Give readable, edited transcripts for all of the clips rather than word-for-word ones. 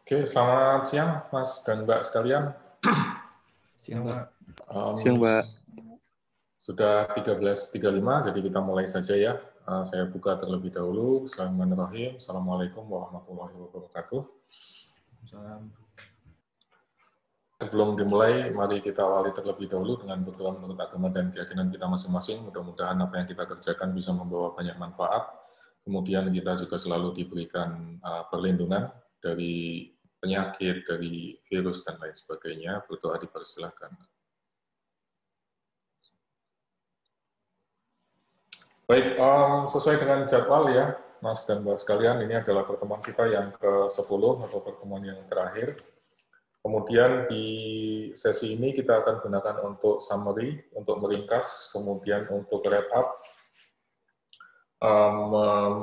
Oke, selamat siang Mas dan Mbak sekalian. Siang, Pak. Siang, Pak. Sudah 13.35, jadi kita mulai saja ya. Saya buka terlebih dahulu. Bismillahirrahmanirrahim. Assalamualaikum warahmatullahi wabarakatuh. Sebelum dimulai, mari kita awali terlebih dahulu dengan berdoa menurut agama dan keyakinan kita masing-masing. Mudah-mudahan apa yang kita kerjakan bisa membawa banyak manfaat. Kemudian kita juga selalu diberikan perlindungan dari penyakit, dari virus, dan lain sebagainya. Berdoa dipersilahkan. Baik, sesuai dengan jadwal ya, Mas dan Mbak sekalian, ini adalah pertemuan kita yang ke-10 atau pertemuan yang terakhir. Kemudian di sesi ini kita akan gunakan untuk summary, untuk meringkas, kemudian untuk wrap up,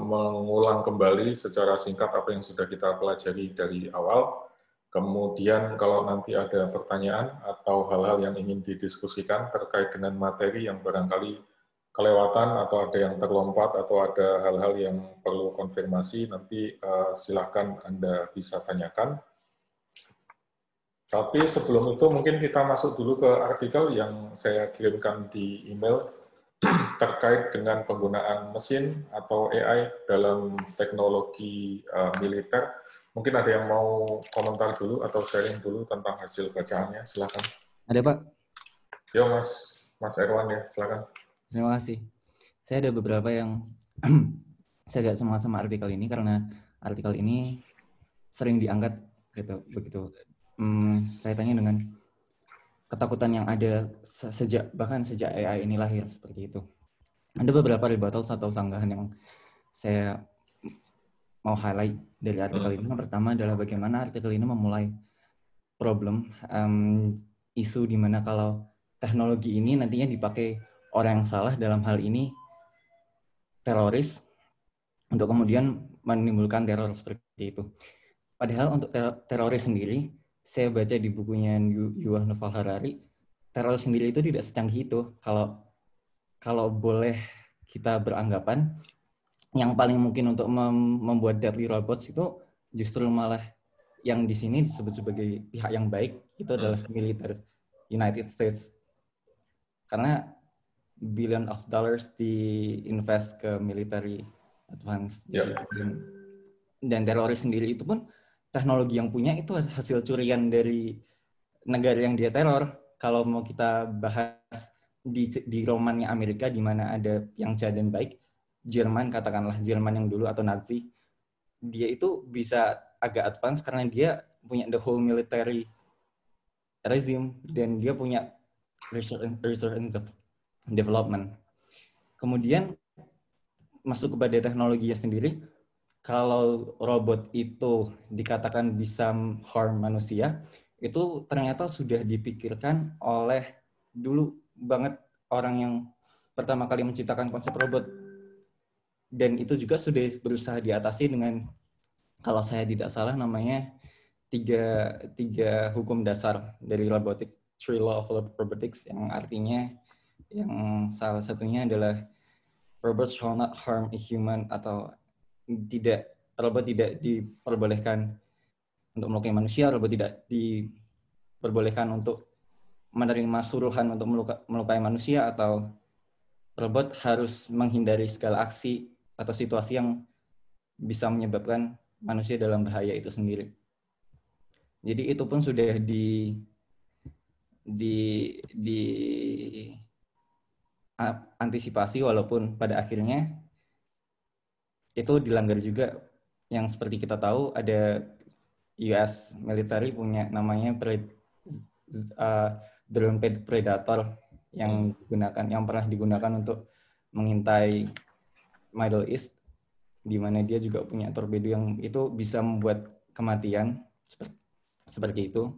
mengulang kembali secara singkat apa yang sudah kita pelajari dari awal. Kemudian kalau nanti ada pertanyaan atau hal-hal yang ingin didiskusikan terkait dengan materi yang barangkali kelewatan atau ada yang terlompat atau ada hal-hal yang perlu konfirmasi, nanti silakan Anda bisa tanyakan. Tapi sebelum itu mungkin kita masuk dulu ke artikel yang saya kirimkan di email terkait dengan penggunaan mesin atau AI dalam teknologi militer. Mungkin ada yang mau komentar dulu atau sharing dulu tentang hasil bacaannya, silakan. Ada, Pak? Yo, Mas Erwan ya, silakan. Terima kasih. Saya ada beberapa yang saya nggak sama artikel ini karena artikel ini sering diangkat gitu, begitu kaitannya dengan ketakutan yang ada bahkan sejak AI ini lahir seperti itu. Ada beberapa rebuttals atau sanggahan yang saya mau highlight dari artikel ini. Yang pertama adalah bagaimana artikel ini memulai problem isu di mana kalau teknologi ini nantinya dipakai orang yang salah, dalam hal ini teroris, untuk kemudian menimbulkan teror seperti itu. Padahal untuk teroris sendiri, saya baca di bukunya Yuval Noah Harari, teroris sendiri itu tidak secanggih itu. Kalau boleh kita beranggapan, yang paling mungkin untuk membuat deadly robots itu justru malah yang di sini disebut sebagai pihak yang baik, itu adalah militer United States. Karena billion of dollars diinvest ke military advance. Dan teroris sendiri itu pun teknologi yang punya itu hasil curian dari negara yang dia teror. Kalau mau kita bahas di romannya Amerika di mana ada yang jahat dan baik, Jerman, katakanlah Jerman yang dulu atau Nazi, dia itu bisa agak advance karena dia punya the whole military regime dan dia punya research and development. Kemudian masuk kepada teknologinya sendiri, kalau robot itu dikatakan bisa harm manusia, itu ternyata sudah dipikirkan oleh dulu banget orang yang pertama kali menciptakan konsep robot. Dan itu juga sudah berusaha diatasi dengan, kalau saya tidak salah namanya, tiga hukum dasar dari robotics, 3 law of robotics, yang artinya yang salah satunya adalah robots shall not harm a human, atau robot tidak diperbolehkan untuk melukai manusia, robot tidak diperbolehkan untuk menerima suruhan untuk melukai manusia, atau robot harus menghindari segala aksi atau situasi yang bisa menyebabkan manusia dalam bahaya itu sendiri. Jadi itu pun sudah antisipasi, walaupun pada akhirnya itu dilanggar juga. Yang seperti kita tahu ada US military punya namanya drone Predator yang pernah digunakan untuk mengintai Middle East, di mana dia juga punya torpedo yang itu bisa membuat kematian seperti itu.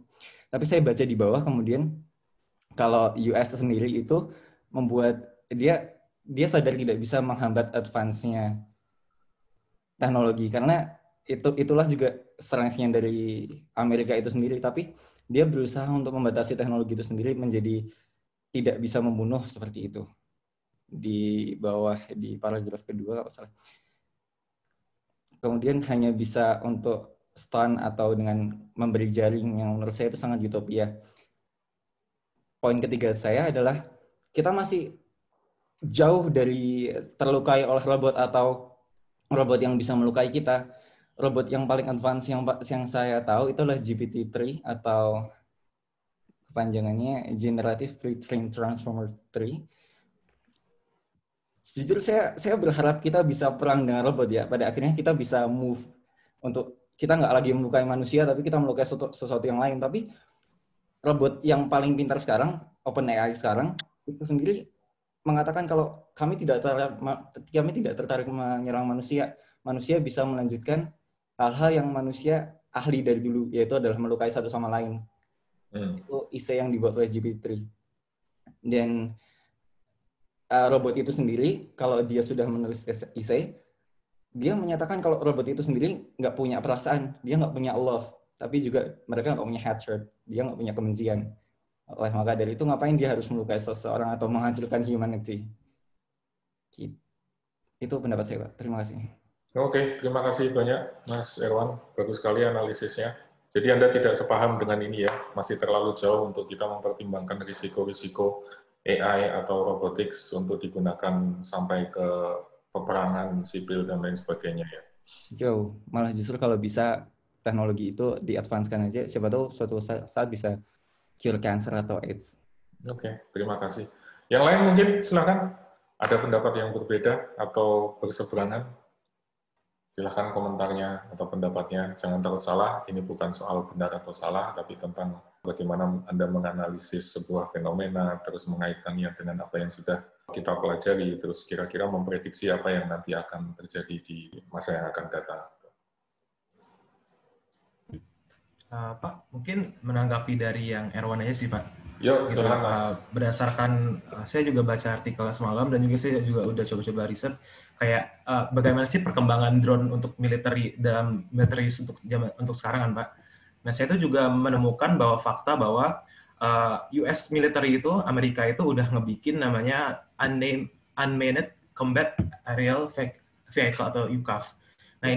Tapi saya baca di bawah kemudian kalau US sendiri itu membuat dia sadar tidak bisa menghambat advance-nya teknologi, karena itulah juga strength-nya dari Amerika itu sendiri, tapi dia berusaha untuk membatasi teknologi itu sendiri menjadi tidak bisa membunuh seperti itu. Di bawah di paragraf kedua kalau salah. Kemudian hanya bisa untuk stun atau dengan memberi jaring yang menurut saya itu sangat utopia. Poin ketiga saya adalah kita masih jauh dari terlukai oleh robot atau robot yang bisa melukai kita. Robot yang paling advance yang saya tahu itu adalah GPT-3 atau kepanjangannya Generative Pre-trained Transformer 3. Jujur saya berharap kita bisa perang dengan robot ya. Pada akhirnya kita bisa move untuk kita nggak lagi melukai manusia, tapi kita melukai sesuatu yang lain. Tapi robot yang paling pintar sekarang, OpenAI sekarang, itu sendiri mengatakan kalau kami tidak tertarik menyerang manusia. Manusia bisa melanjutkan hal-hal yang manusia ahli dari dulu, yaitu adalah melukai satu sama lain. Itu essay yang dibuat oleh GPT-3. Dan robot itu sendiri, kalau dia sudah menulis essay, dia menyatakan kalau robot itu sendiri nggak punya perasaan, dia nggak punya love, tapi juga mereka nggak punya hatred, dia nggak punya kebencian. Oleh maka dari itu, ngapain dia harus melukai seseorang atau menghancurkan humanity? Itu pendapat saya, Pak. Terima kasih. Oke, terima kasih banyak Mas Erwan. Bagus sekali analisisnya. Jadi Anda tidak sepaham dengan ini ya, masih terlalu jauh untuk kita mempertimbangkan risiko-risiko AI atau robotics untuk digunakan sampai ke peperangan sipil dan lain sebagainya ya. Jauh, malah justru kalau bisa teknologi itu di-advance-kan aja, siapa tahu suatu saat bisa cure cancer atau AIDS. Oke, terima kasih. Yang lain mungkin silakan ada pendapat yang berbeda atau berseberangan. Silahkan komentarnya atau pendapatnya. Jangan takut salah, ini bukan soal benar atau salah, tapi tentang bagaimana Anda menganalisis sebuah fenomena, terus mengaitkannya dengan apa yang sudah kita pelajari, terus kira-kira memprediksi apa yang nanti akan terjadi di masa yang akan datang. Pak, mungkin menanggapi dari yang Erwan aja sih, Pak. Yuk, Gitu, silakan Mas. berdasarkan saya juga baca artikel semalam dan juga saya juga udah coba-coba riset kayak bagaimana sih perkembangan drone untuk military dalam military untuk sekarang kan, Pak. Nah, saya itu juga menemukan bahwa fakta bahwa US military itu Amerika itu udah ngebikin namanya Unmanned Combat Aerial Vehicle atau UCAV. Nah,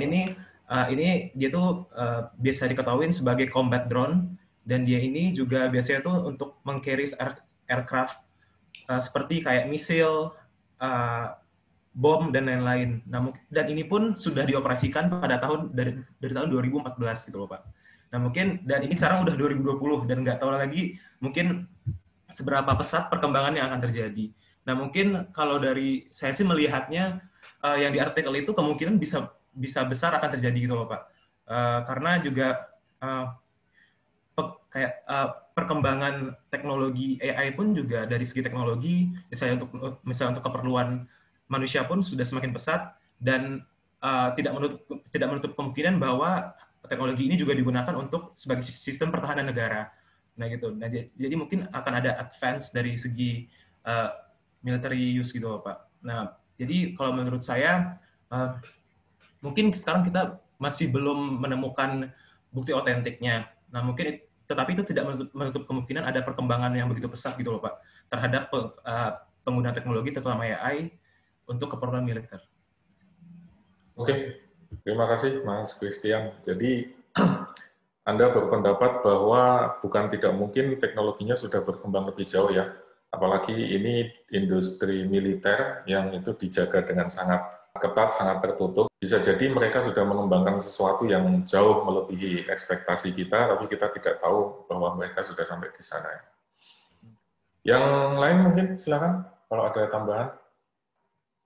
ini dia tuh biasa diketahui sebagai combat drone dan dia ini juga biasanya tuh untuk meng-carry aircraft seperti kayak misil, bom dan lain-lain. Nah, dan ini pun sudah dioperasikan pada dari tahun 2014 gitu loh, Pak. Nah, mungkin dan ini sekarang udah 2020 dan nggak tahu lagi mungkin seberapa pesat perkembangan yang akan terjadi. Nah, mungkin kalau dari saya sih melihatnya yang di artikel itu kemungkinan bisa besar akan terjadi gitu loh, Pak. Karena juga perkembangan teknologi AI pun juga dari segi teknologi, misalnya untuk keperluan manusia pun sudah semakin pesat dan tidak menutup kemungkinan bahwa teknologi ini juga digunakan untuk sebagai sistem pertahanan negara. Nah gitu. Nah, jadi mungkin akan ada advance dari segi military use gitu loh, Pak. Nah, jadi kalau menurut saya mungkin sekarang kita masih belum menemukan bukti otentiknya. Nah, tetapi itu tidak menutup kemungkinan ada perkembangan yang begitu pesat gitu loh, Pak, terhadap penggunaan teknologi terutama AI untuk keperluan militer. Oke, terima kasih Mas Christian. Jadi Anda berpendapat bahwa bukan tidak mungkin teknologinya sudah berkembang lebih jauh ya, apalagi ini industri militer yang itu dijaga dengan sangat ketat, sangat tertutup. Bisa jadi mereka sudah mengembangkan sesuatu yang jauh melebihi ekspektasi kita, tapi kita tidak tahu bahwa mereka sudah sampai di sana. Yang lain mungkin silakan kalau ada tambahan.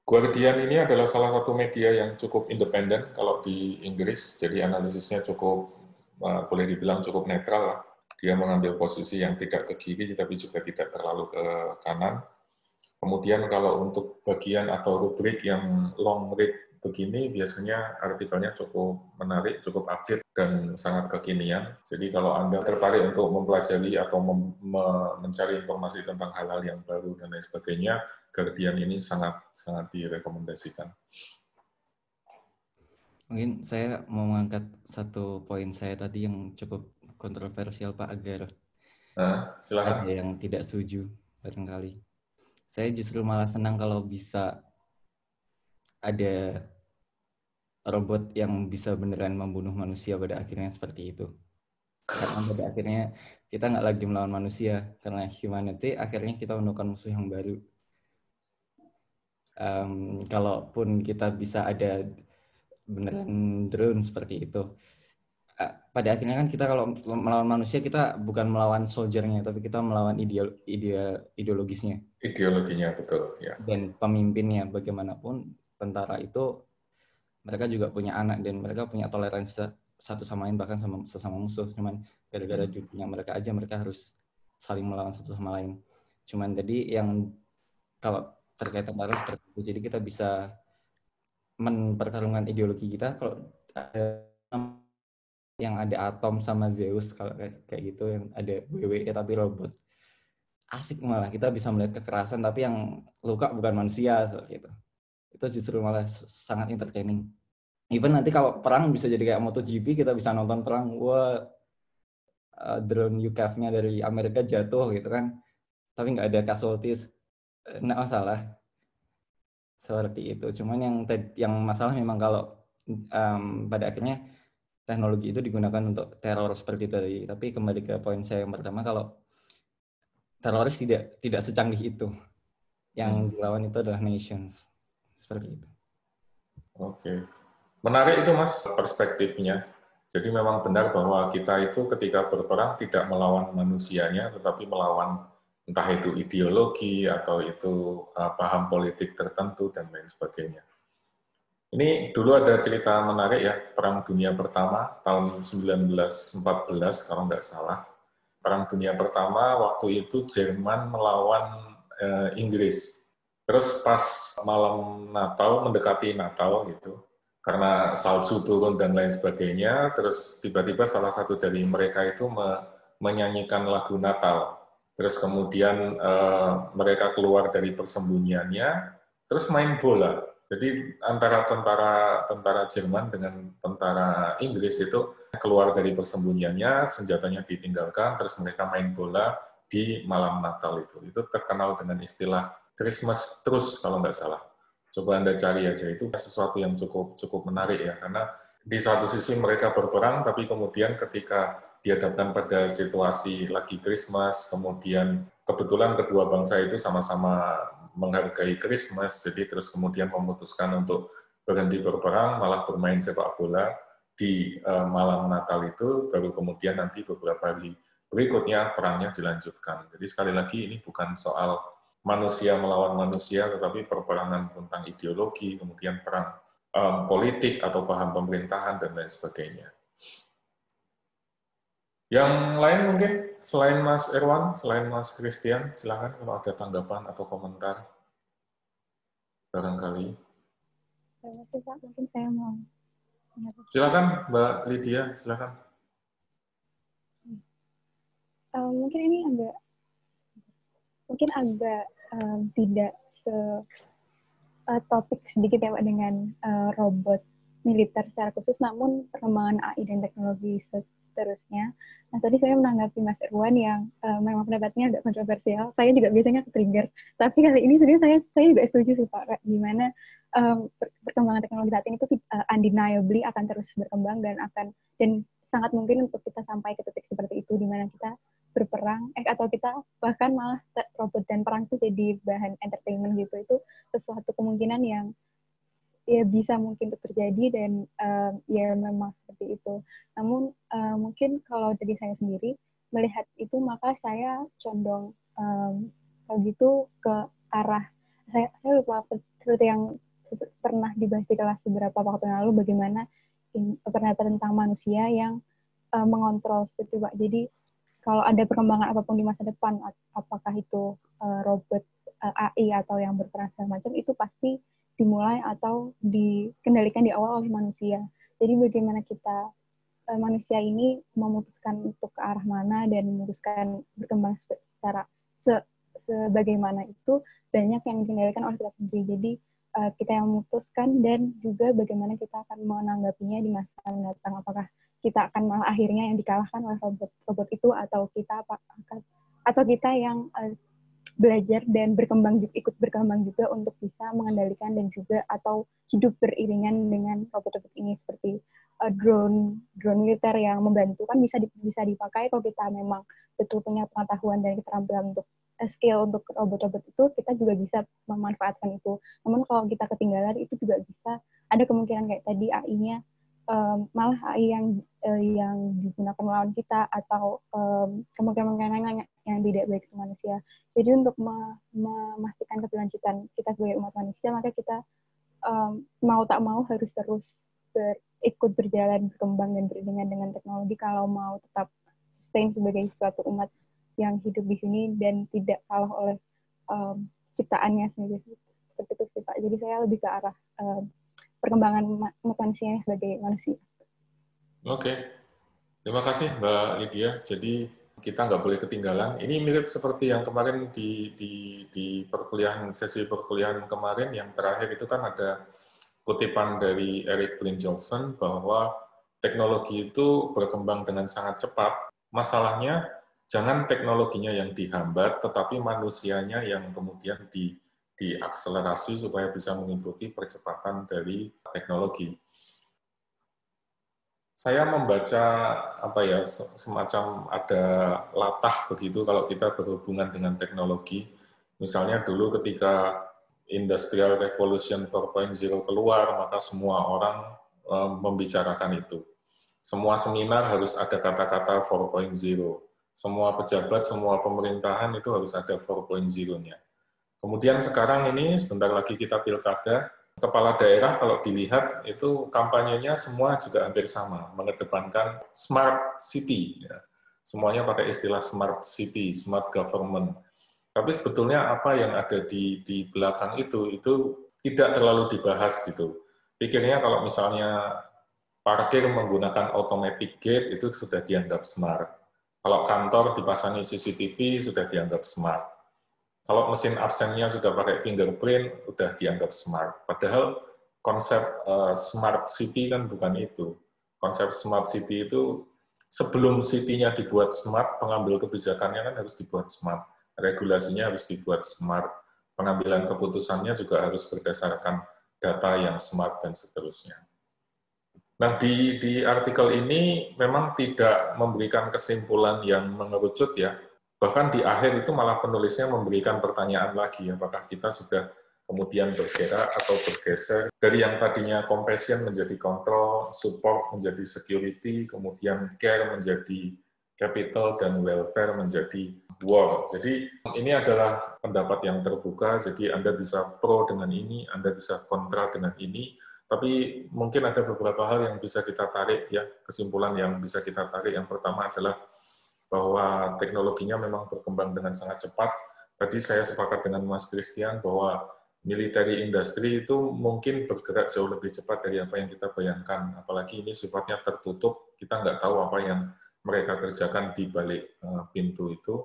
Guardian ini adalah salah satu media yang cukup independen kalau di Inggris, jadi analisisnya cukup, boleh dibilang cukup netral. Dia mengambil posisi yang tidak ke kiri, tapi juga tidak terlalu ke kanan. Kemudian kalau untuk bagian atau rubrik yang long read begini, biasanya artikelnya cukup menarik, cukup update, dan sangat kekinian. Jadi kalau Anda tertarik untuk mempelajari atau mencari informasi tentang hal-hal yang baru dan lain sebagainya, Guardian ini sangat direkomendasikan. Mungkin saya mau mengangkat satu poin saya tadi yang cukup kontroversial, Pak, agar silakan. ada yang tidak setuju barangkali. Saya justru malah senang kalau bisa ada robot yang bisa beneran membunuh manusia pada akhirnya seperti itu. Karena pada akhirnya kita nggak lagi melawan manusia, karena humanity akhirnya kita menemukan musuh yang baru. Kalaupun kita bisa ada beneran drone seperti itu, pada akhirnya kan kita kalau melawan manusia kita bukan melawan soldiernya, tapi kita melawan ideologisnya. Ideologinya, betul. Ya. Dan pemimpinnya. Bagaimanapun tentara itu mereka juga punya anak dan mereka punya toleransi satu sama lain, bahkan sama sesama musuh. Cuman gara-gara dunia mereka aja mereka harus saling melawan satu sama lain. Cuman jadi yang kalau terkait tentara seperti itu, jadi kita bisa mempertarungkan ideologi kita. Kalau ada yang ada Atom sama Zeus, kalau kayak gitu, yang ada WWE tapi robot, asik malah. Kita bisa melihat kekerasan tapi yang luka bukan manusia, seperti itu justru malah sangat entertaining. Even nanti kalau perang bisa jadi kayak MotoGP, kita bisa nonton perang, wah, drone UCAV-nya dari Amerika jatuh gitu kan, tapi nggak ada casualties, nggak masalah. Seperti itu. Cuman yang masalah memang kalau pada akhirnya teknologi itu digunakan untuk teror seperti tadi. Tapi kembali ke poin saya yang pertama, kalau teroris tidak secanggih itu. Yang dilawan itu adalah nations. Seperti itu. Oke. Menarik itu, Mas, perspektifnya. Jadi memang benar bahwa kita itu ketika berperang tidak melawan manusianya, tetapi melawan entah itu ideologi atau itu paham politik tertentu dan lain sebagainya. Ini dulu ada cerita menarik ya, Perang Dunia Pertama tahun 1914 kalau nggak salah. Perang Dunia Pertama waktu itu Jerman melawan Inggris. Terus pas malam Natal, mendekati Natal gitu, karena salju turun dan lain sebagainya, terus tiba-tiba salah satu dari mereka itu menyanyikan lagu Natal. Terus kemudian mereka keluar dari persembunyiannya, terus main bola. Jadi antara tentara Jerman dengan tentara Inggris itu keluar dari persembunyiannya, senjatanya ditinggalkan, terus mereka main bola di malam Natal itu. Itu terkenal dengan istilah Christmas truce kalau nggak salah. Coba Anda cari aja, itu sesuatu yang cukup menarik ya, karena di satu sisi mereka berperang, tapi kemudian ketika dihadapkan pada situasi lagi Christmas, kemudian kebetulan kedua bangsa itu sama-sama menghargai Christmas, jadi terus kemudian memutuskan untuk berhenti berperang, malah bermain sepak bola di malam Natal itu, baru kemudian nanti beberapa hari berikutnya perangnya dilanjutkan. Jadi sekali lagi ini bukan soal manusia melawan manusia, tetapi perperangan tentang ideologi, kemudian perang politik atau paham pemerintahan, dan lain sebagainya. Yang lain mungkin, selain Mas Irwan, selain Mas Christian, silakan kalau ada tanggapan atau komentar. Barangkali. Mungkin saya mau. Silakan Mbak Lydia, silakan. Mungkin ini agak tidak topik sedikit ya Pak dengan robot militer secara khusus, namun perkembangan AI dan teknologi seterusnya. Nah, tadi saya menanggapi Mas Irwan yang memang pendapatnya agak kontroversial. Saya juga biasanya ke-trigger. Tapi kali ini sebenarnya saya juga setuju sih Pak, gimana perkembangan teknologi saat ini itu undeniably akan terus berkembang dan sangat mungkin untuk kita sampai ke titik seperti itu, di mana kita berperang, atau kita bahkan malah robot dan perang itu jadi bahan entertainment gitu. Itu sesuatu kemungkinan yang ya bisa mungkin terjadi dan ya memang seperti itu. Namun mungkin kalau dari saya sendiri melihat itu, maka saya condong kalau gitu ke arah saya lupa seperti yang pernah dibahas di kelas beberapa waktu yang lalu, bagaimana pernyataan tentang manusia yang mengontrol seperti Pak. Jadi kalau ada perkembangan apapun di masa depan, apakah itu robot, AI atau yang berperan segala macam, itu pasti dimulai atau dikendalikan di awal oleh manusia. Jadi bagaimana kita manusia ini memutuskan untuk ke arah mana dan memutuskan berkembang secara sebagaimana itu banyak yang dikendalikan oleh kita sendiri. Jadi kita yang memutuskan dan juga bagaimana kita akan menanggapinya di masa mendatang. Apakah kita akan malah akhirnya yang dikalahkan oleh robot itu, atau kita yang belajar dan ikut berkembang juga untuk bisa mengendalikan dan juga atau hidup beriringan dengan robot-robot ini seperti drone militer yang membantu kan bisa dipakai kalau kita memang betul punya pengetahuan dan keterampilan untuk skill untuk robot-robot itu, kita juga bisa memanfaatkan itu. Namun kalau kita ketinggalan itu juga bisa ada kemungkinan kayak tadi AI-nya malah AI yang digunakan melawan kita atau kemungkinan yang tidak baik ke manusia. Jadi untuk memastikan keberlanjutan kita sebagai umat manusia, maka kita mau tak mau harus terus ikut berjalan, berkembang dan beriringan dengan teknologi kalau mau tetap sustain sebagai suatu umat yang hidup di sini dan tidak kalah oleh ciptaannya sendiri. Seperti itu sih Pak. Jadi saya lebih ke arah perkembangan manusia sebagai manusia. Oke, terima kasih Mbak Lydia. Jadi kita nggak boleh ketinggalan. Ini mirip seperti yang kemarin di sesi perkuliahan kemarin, yang terakhir itu kan ada kutipan dari Eric Brynjolfsson bahwa teknologi itu berkembang dengan sangat cepat. Masalahnya jangan teknologinya yang dihambat, tetapi manusianya yang kemudian diakselerasi supaya bisa mengikuti percepatan dari teknologi. Saya membaca semacam ada latah begitu kalau kita berhubungan dengan teknologi. Misalnya dulu ketika Industrial Revolution 4.0 keluar, maka semua orang membicarakan itu. Semua seminar harus ada kata-kata 4.0. Semua pejabat, semua pemerintahan itu harus ada 4.0-nya. Kemudian sekarang ini, sebentar lagi kita pilkada, kepala daerah kalau dilihat itu kampanyenya semua juga hampir sama, mengedepankan smart city. Ya. Semuanya pakai istilah smart city, smart government. Tapi sebetulnya apa yang ada di belakang itu tidak terlalu dibahas gitu. Pikirnya kalau misalnya parkir menggunakan automatic gate itu sudah dianggap smart. Kalau kantor dipasangi CCTV sudah dianggap smart. Kalau mesin absennya sudah pakai fingerprint, sudah dianggap smart. Padahal konsep smart city kan bukan itu. Konsep smart city itu sebelum city-nya dibuat smart, pengambil kebijakannya kan harus dibuat smart. Regulasinya harus dibuat smart. Pengambilan keputusannya juga harus berdasarkan data yang smart dan seterusnya. Nah, di artikel ini memang tidak memberikan kesimpulan yang mengerucut ya. Bahkan di akhir itu malah penulisnya memberikan pertanyaan lagi, apakah kita sudah kemudian bergerak atau bergeser dari yang tadinya compassion menjadi control, support menjadi security, kemudian care menjadi capital, dan welfare menjadi war. Jadi ini adalah pendapat yang terbuka, jadi Anda bisa pro dengan ini, Anda bisa kontra dengan ini, tapi mungkin ada beberapa hal yang bisa kita tarik, ya, kesimpulan yang bisa kita tarik. Yang pertama adalah bahwa teknologinya memang berkembang dengan sangat cepat. Tadi saya sepakat dengan Mas Christian bahwa military industry itu mungkin bergerak jauh lebih cepat dari apa yang kita bayangkan. Apalagi ini sifatnya tertutup, kita nggak tahu apa yang mereka kerjakan di balik pintu itu.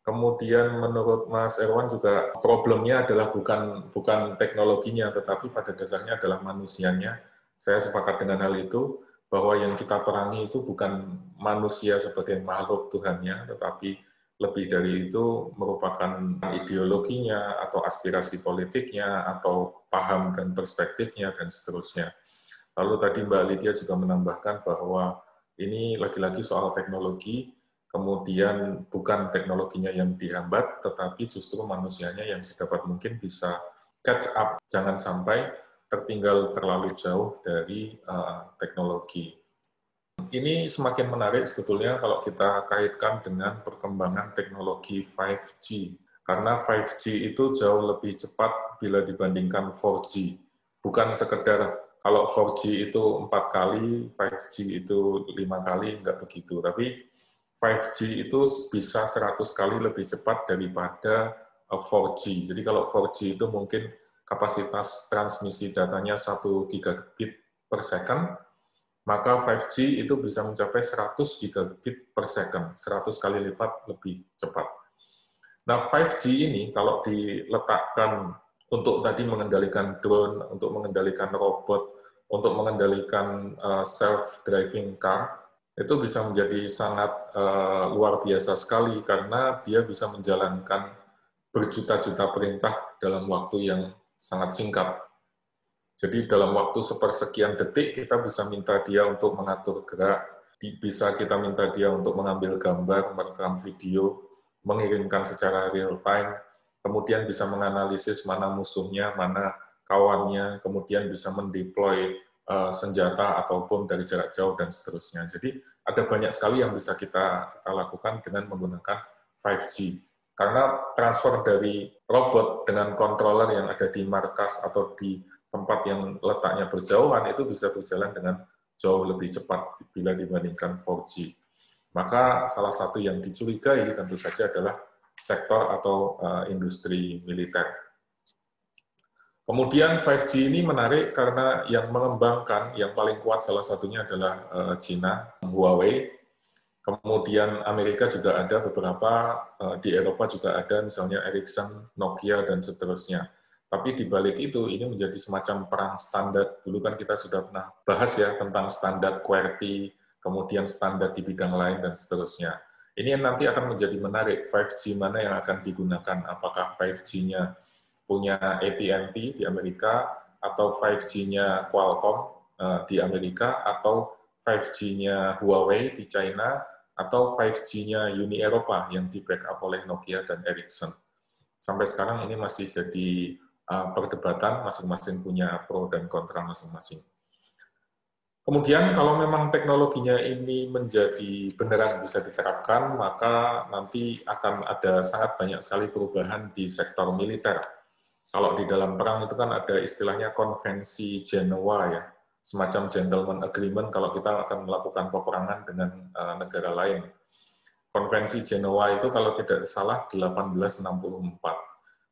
Kemudian menurut Mas Erwan juga problemnya adalah bukan teknologinya, tetapi pada dasarnya adalah manusianya. Saya sepakat dengan hal itu, bahwa yang kita perangi itu bukan manusia sebagai makhluk Tuhannya, tetapi lebih dari itu merupakan ideologinya, atau aspirasi politiknya, atau paham dan perspektifnya, dan seterusnya. Lalu tadi Mbak Lydia juga menambahkan bahwa ini lagi-lagi soal teknologi, kemudian bukan teknologinya yang dihambat, tetapi justru manusianya yang sedapat mungkin bisa catch up, jangan sampai tertinggal terlalu jauh dari teknologi. Ini semakin menarik sebetulnya kalau kita kaitkan dengan perkembangan teknologi 5G. Karena 5G itu jauh lebih cepat bila dibandingkan 4G. Bukan sekedar kalau 4G itu 4 kali, 5G itu 5 kali, enggak begitu. Tapi 5G itu bisa 100 kali lebih cepat daripada 4G. Jadi kalau 4G itu mungkin kapasitas transmisi datanya 1 gigabit per second, maka 5G itu bisa mencapai 100 gigabit per second, 100 kali lipat lebih cepat. Nah, 5G ini kalau diletakkan untuk tadi mengendalikan drone, untuk mengendalikan robot, untuk mengendalikan self-driving car, itu bisa menjadi sangat luar biasa sekali karena dia bisa menjalankan berjuta-juta perintah dalam waktu yang sangat singkat. Jadi dalam waktu sepersekian detik kita bisa minta dia untuk mengatur gerak, bisa kita minta dia untuk mengambil gambar, merekam video, mengirimkan secara real time, kemudian bisa menganalisis mana musuhnya, mana kawannya, kemudian bisa mendeploy senjata ataupun dari jarak jauh dan seterusnya. Jadi ada banyak sekali yang bisa kita lakukan dengan menggunakan 5G. Karena transfer dari robot dengan controller yang ada di markas atau di tempat yang letaknya berjauhan itu bisa berjalan dengan jauh lebih cepat bila dibandingkan 4G. Maka salah satu yang dicurigai tentu saja adalah sektor atau industri militer. Kemudian 5G ini menarik karena yang mengembangkan, yang paling kuat salah satunya adalah China, Huawei. Kemudian Amerika juga ada beberapa, di Eropa juga ada, misalnya Ericsson, Nokia, dan seterusnya. Tapi di balik itu, ini menjadi semacam perang standar. Dulu kan kita sudah pernah bahas ya tentang standar QWERTY, kemudian standar di bidang lain, dan seterusnya. Ini yang nanti akan menjadi menarik, 5G mana yang akan digunakan. Apakah 5G-nya punya AT&T di Amerika, atau 5G-nya Qualcomm di Amerika, atau 5G-nya Huawei di China, atau 5G-nya Uni Eropa yang di-backup oleh Nokia dan Ericsson. Sampai sekarang ini masih jadi perdebatan, masing-masing punya pro dan kontra masing-masing. Kemudian kalau memang teknologinya ini menjadi beneran bisa diterapkan, maka nanti akan ada sangat banyak sekali perubahan di sektor militer. Kalau di dalam perang itu kan ada istilahnya konvensi Genoa ya, semacam gentleman agreement kalau kita akan melakukan peperangan dengan negara lain. Konvensi Genoa itu kalau tidak salah 1864.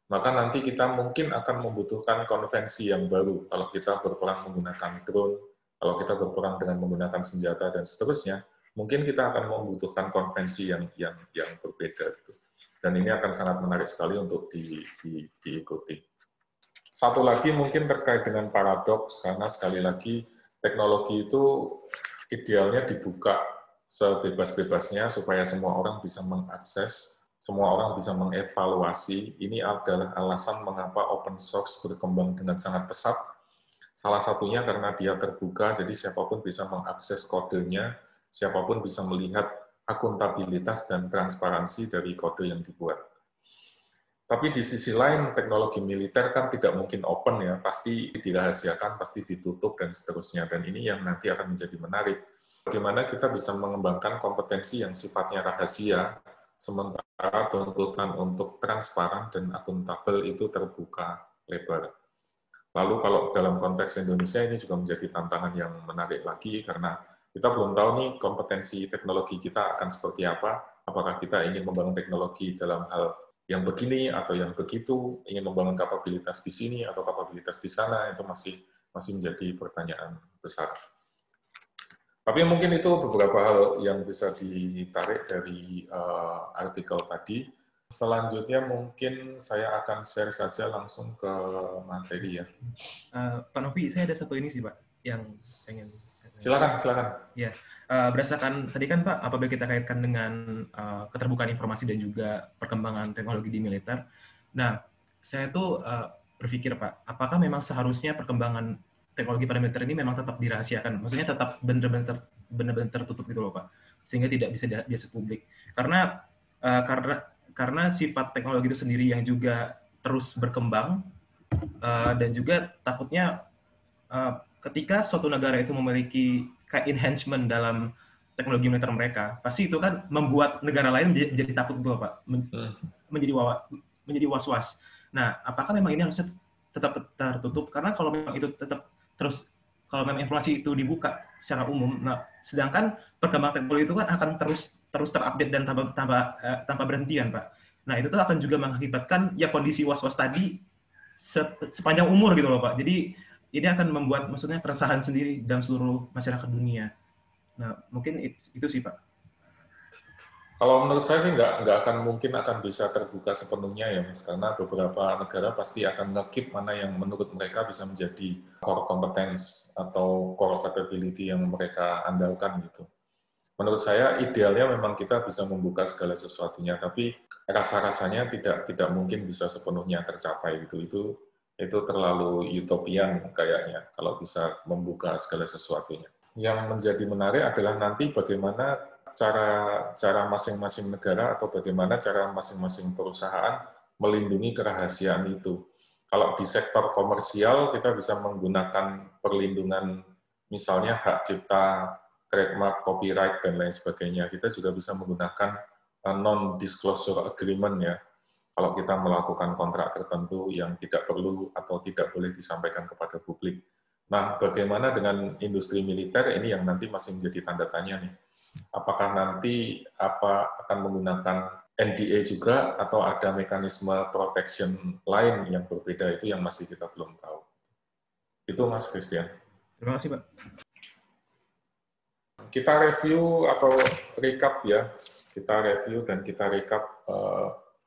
Maka nanti kita mungkin akan membutuhkan konvensi yang baru kalau kita berperang menggunakan drone, kalau kita berperang dengan menggunakan senjata dan seterusnya, mungkin kita akan membutuhkan konvensi yang berbeda gitu. Dan ini akan sangat menarik sekali untuk diikuti. Satu lagi mungkin terkait dengan paradoks, karena sekali lagi teknologi itu idealnya dibuka sebebas-bebasnya supaya semua orang bisa mengakses, semua orang bisa mengevaluasi. Ini adalah alasan mengapa open source berkembang dengan sangat pesat. Salah satunya karena dia terbuka, jadi siapapun bisa mengakses kodenya, siapapun bisa melihat akuntabilitas dan transparansi dari kode yang dibuat. Tapi di sisi lain, teknologi militer kan tidak mungkin open ya, pasti dirahasiakan, pasti ditutup, dan seterusnya. Dan ini yang nanti akan menjadi menarik. Bagaimana kita bisa mengembangkan kompetensi yang sifatnya rahasia, sementara tuntutan untuk transparan dan akuntabel itu terbuka lebar. Lalu kalau dalam konteks Indonesia ini juga menjadi tantangan yang menarik lagi, karena kita belum tahu nih kompetensi teknologi kita akan seperti apa, apakah kita ingin membangun teknologi dalam hal yang begini atau yang begitu, ingin membangun kapabilitas di sini atau kapabilitas di sana, itu masih menjadi pertanyaan besar. Tapi mungkin itu beberapa hal yang bisa ditarik dari artikel tadi. Selanjutnya mungkin saya akan share saja langsung ke materi ya. Pak Novi, saya ada satu ini sih Pak, yang pengen. Silakan. Ya, berdasarkan tadi kan Pak, apabila kita kaitkan dengan keterbukaan informasi dan juga perkembangan teknologi di militer. Nah, saya tuh berpikir Pak, apakah memang seharusnya perkembangan teknologi pada militer ini memang tetap dirahasiakan? Maksudnya tetap benar-benar tertutup gitu loh Pak, sehingga tidak bisa diakses publik. Karena sifat teknologi itu sendiri yang juga terus berkembang, dan juga takutnya ketika suatu negara itu memiliki kayak enhancement dalam teknologi militer mereka, pasti itu kan membuat negara lain menjadi takut gitu Pak, menjadi was-was. Nah, apakah memang ini harusnya tetap tertutup? Karena kalau memang itu tetap terus, kalau memang informasi itu dibuka secara umum, nah sedangkan perkembangan teknologi itu kan akan terus terupdate dan tanpa berhentian Pak. Nah, itu tuh akan juga mengakibatkan ya kondisi was-was tadi sepanjang umur gitu loh Pak. Jadi ini akan membuat maksudnya keresahan sendiri dalam seluruh masyarakat dunia. Nah, mungkin itu sih Pak. Kalau menurut saya sih nggak akan bisa terbuka sepenuhnya ya Mas, karena beberapa negara pasti akan nge-keep mana yang menurut mereka bisa menjadi core competence atau core capability yang mereka andalkan gitu. menurut saya idealnya memang kita bisa membuka segala sesuatunya, tapi rasa-rasanya tidak mungkin bisa sepenuhnya tercapai gitu. Itu terlalu utopian kayaknya kalau bisa membuka segala sesuatunya. Yang menjadi menarik adalah nanti bagaimana cara masing-masing negara atau bagaimana cara masing-masing perusahaan melindungi kerahasiaan itu. Kalau di sektor komersial kita bisa menggunakan perlindungan misalnya hak cipta, trademark, copyright, dan lain sebagainya. Kita juga bisa menggunakan non-disclosure agreement ya, kalau kita melakukan kontrak tertentu yang tidak perlu atau tidak boleh disampaikan kepada publik. Nah, bagaimana dengan industri militer ini yang nanti masih menjadi tanda tanya nih. Apakah nanti akan menggunakan NDA juga atau ada mekanisme protection lain yang berbeda, itu yang masih kita belum tahu. Itu Mas Christian. Terima kasih, Pak. Kita review atau recap ya. Kita review dan kita recap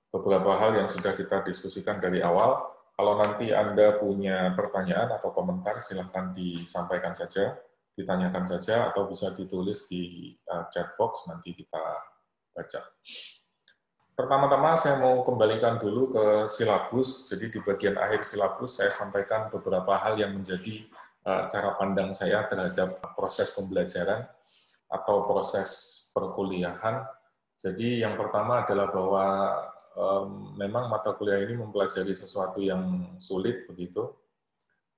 beberapa hal yang sudah kita diskusikan dari awal. Kalau nanti Anda punya pertanyaan atau komentar, silakan disampaikan saja, ditanyakan saja, atau bisa ditulis di chat box, nanti kita baca. Pertama-tama saya mau kembalikan dulu ke silabus. Jadi di bagian akhir silabus saya sampaikan beberapa hal yang menjadi cara pandang saya terhadap proses pembelajaran atau proses perkuliahan. Jadi yang pertama adalah bahwa memang mata kuliah ini mempelajari sesuatu yang sulit begitu,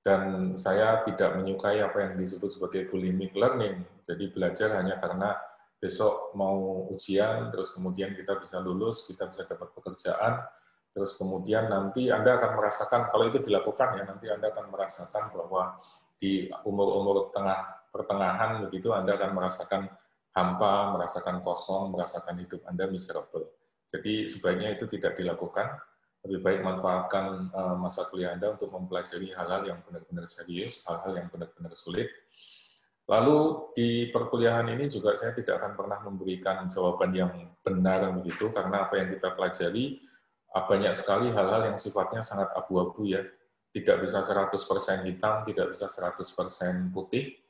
dan saya tidak menyukai apa yang disebut sebagai bulimic learning. Jadi belajar hanya karena besok mau ujian, terus kemudian kita bisa lulus, kita bisa dapat pekerjaan, terus kemudian nanti Anda akan merasakan, kalau itu dilakukan ya, nanti Anda akan merasakan bahwa di umur-umur pertengahan begitu Anda akan merasakan hampa, merasakan kosong, merasakan hidup Anda miserable. Jadi sebaiknya itu tidak dilakukan. Lebih baik manfaatkan masa kuliah Anda untuk mempelajari hal-hal yang benar-benar serius, hal-hal yang benar-benar sulit. Lalu di perkuliahan ini juga saya tidak akan pernah memberikan jawaban yang benar begitu, karena apa yang kita pelajari banyak sekali hal-hal yang sifatnya sangat abu-abu ya. Tidak bisa 100% hitam, tidak bisa 100% putih.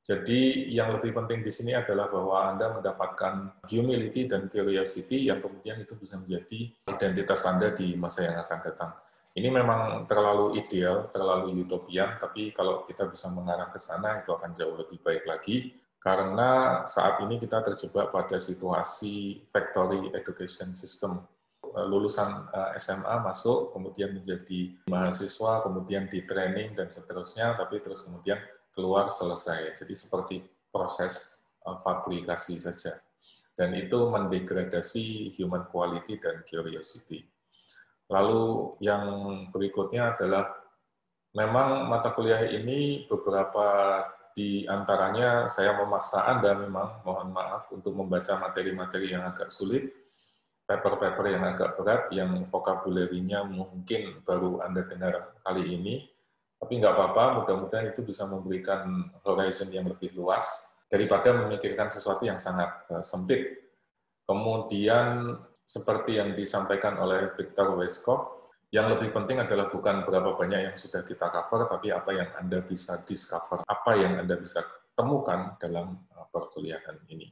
Jadi yang lebih penting di sini adalah bahwa Anda mendapatkan humility dan curiosity yang kemudian itu bisa menjadi identitas Anda di masa yang akan datang. Ini memang terlalu ideal, terlalu utopian, tapi kalau kita bisa mengarah ke sana itu akan jauh lebih baik lagi. Karena saat ini kita terjebak pada situasi factory education system. Lulusan SMA masuk, kemudian menjadi mahasiswa, kemudian di training dan seterusnya, tapi terus kemudian keluar selesai. Jadi seperti proses fabrikasi saja. Dan itu mendegradasi human quality dan curiosity. Lalu yang berikutnya adalah memang mata kuliah ini beberapa di antaranya saya memaksa Anda memang, mohon maaf, untuk membaca materi-materi yang agak sulit, paper-paper yang agak berat, yang vocabulary-nya mungkin baru Anda dengar kali ini. Tapi nggak apa-apa, mudah-mudahan itu bisa memberikan horizon yang lebih luas daripada memikirkan sesuatu yang sangat sempit. Kemudian, seperti yang disampaikan oleh Victor Weisskopf, yang lebih penting adalah bukan berapa banyak yang sudah kita cover, tapi apa yang Anda bisa discover, apa yang Anda bisa temukan dalam perkuliahan ini.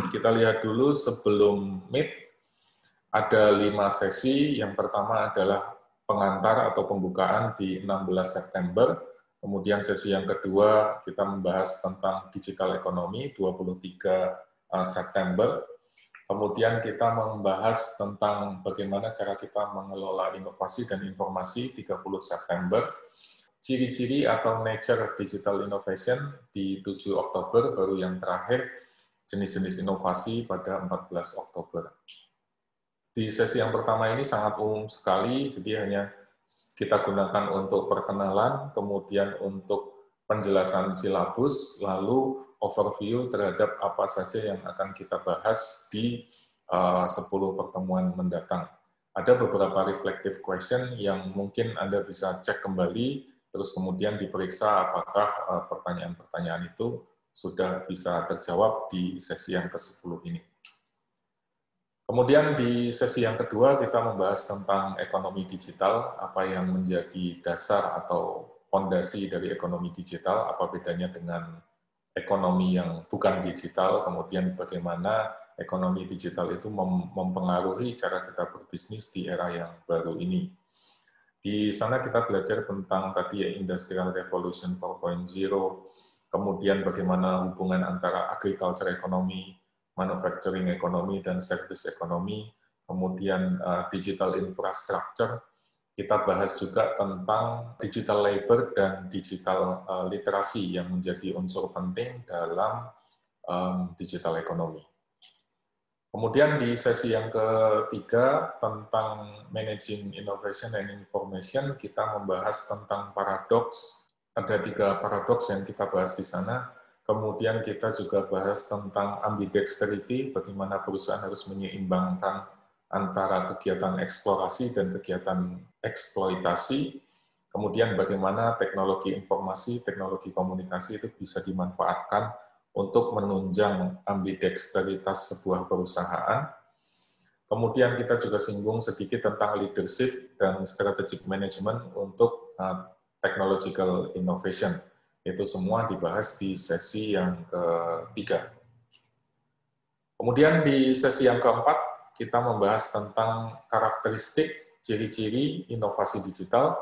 Kita lihat dulu sebelum meet, ada 5 sesi. Yang pertama adalah pengantar atau pembukaan di 16 September. Kemudian sesi yang kedua kita membahas tentang digital ekonomi 23 September. Kemudian kita membahas tentang bagaimana cara kita mengelola inovasi dan informasi 30 September. Ciri-ciri atau nature digital innovation di 7 Oktober, baru yang terakhir jenis-jenis inovasi pada 14 Oktober. Di sesi yang pertama ini sangat umum sekali, jadi hanya kita gunakan untuk perkenalan, kemudian untuk penjelasan silabus, lalu overview terhadap apa saja yang akan kita bahas di 10 pertemuan mendatang. Ada beberapa reflective question yang mungkin Anda bisa cek kembali, terus kemudian diperiksa apakah pertanyaan-pertanyaan itu sudah bisa terjawab di sesi yang ke-10 ini. Kemudian di sesi yang kedua kita membahas tentang ekonomi digital, apa yang menjadi dasar atau fondasi dari ekonomi digital, apa bedanya dengan ekonomi yang bukan digital, kemudian bagaimana ekonomi digital itu mempengaruhi cara kita berbisnis di era yang baru ini. Di sana kita belajar tentang tadi ya Industrial Revolution 4.0, kemudian bagaimana hubungan antara agriculture economy, manufacturing economy, dan service economy, kemudian digital infrastructure. Kita bahas juga tentang digital labor dan digital literasi yang menjadi unsur penting dalam digital economy. Kemudian di sesi yang ketiga tentang Managing Innovation and Information, kita membahas tentang paradoks. Ada 3 paradoks yang kita bahas di sana. Kemudian kita juga bahas tentang ambidexterity, bagaimana perusahaan harus menyeimbangkan antara kegiatan eksplorasi dan kegiatan eksploitasi. Kemudian bagaimana teknologi informasi, teknologi komunikasi itu bisa dimanfaatkan untuk menunjang ambidexteritas sebuah perusahaan. Kemudian kita juga singgung sedikit tentang leadership dan strategic management untuk technological innovation. Itu semua dibahas di sesi yang ketiga. Kemudian di sesi yang keempat, kita membahas tentang karakteristik, ciri-ciri inovasi digital.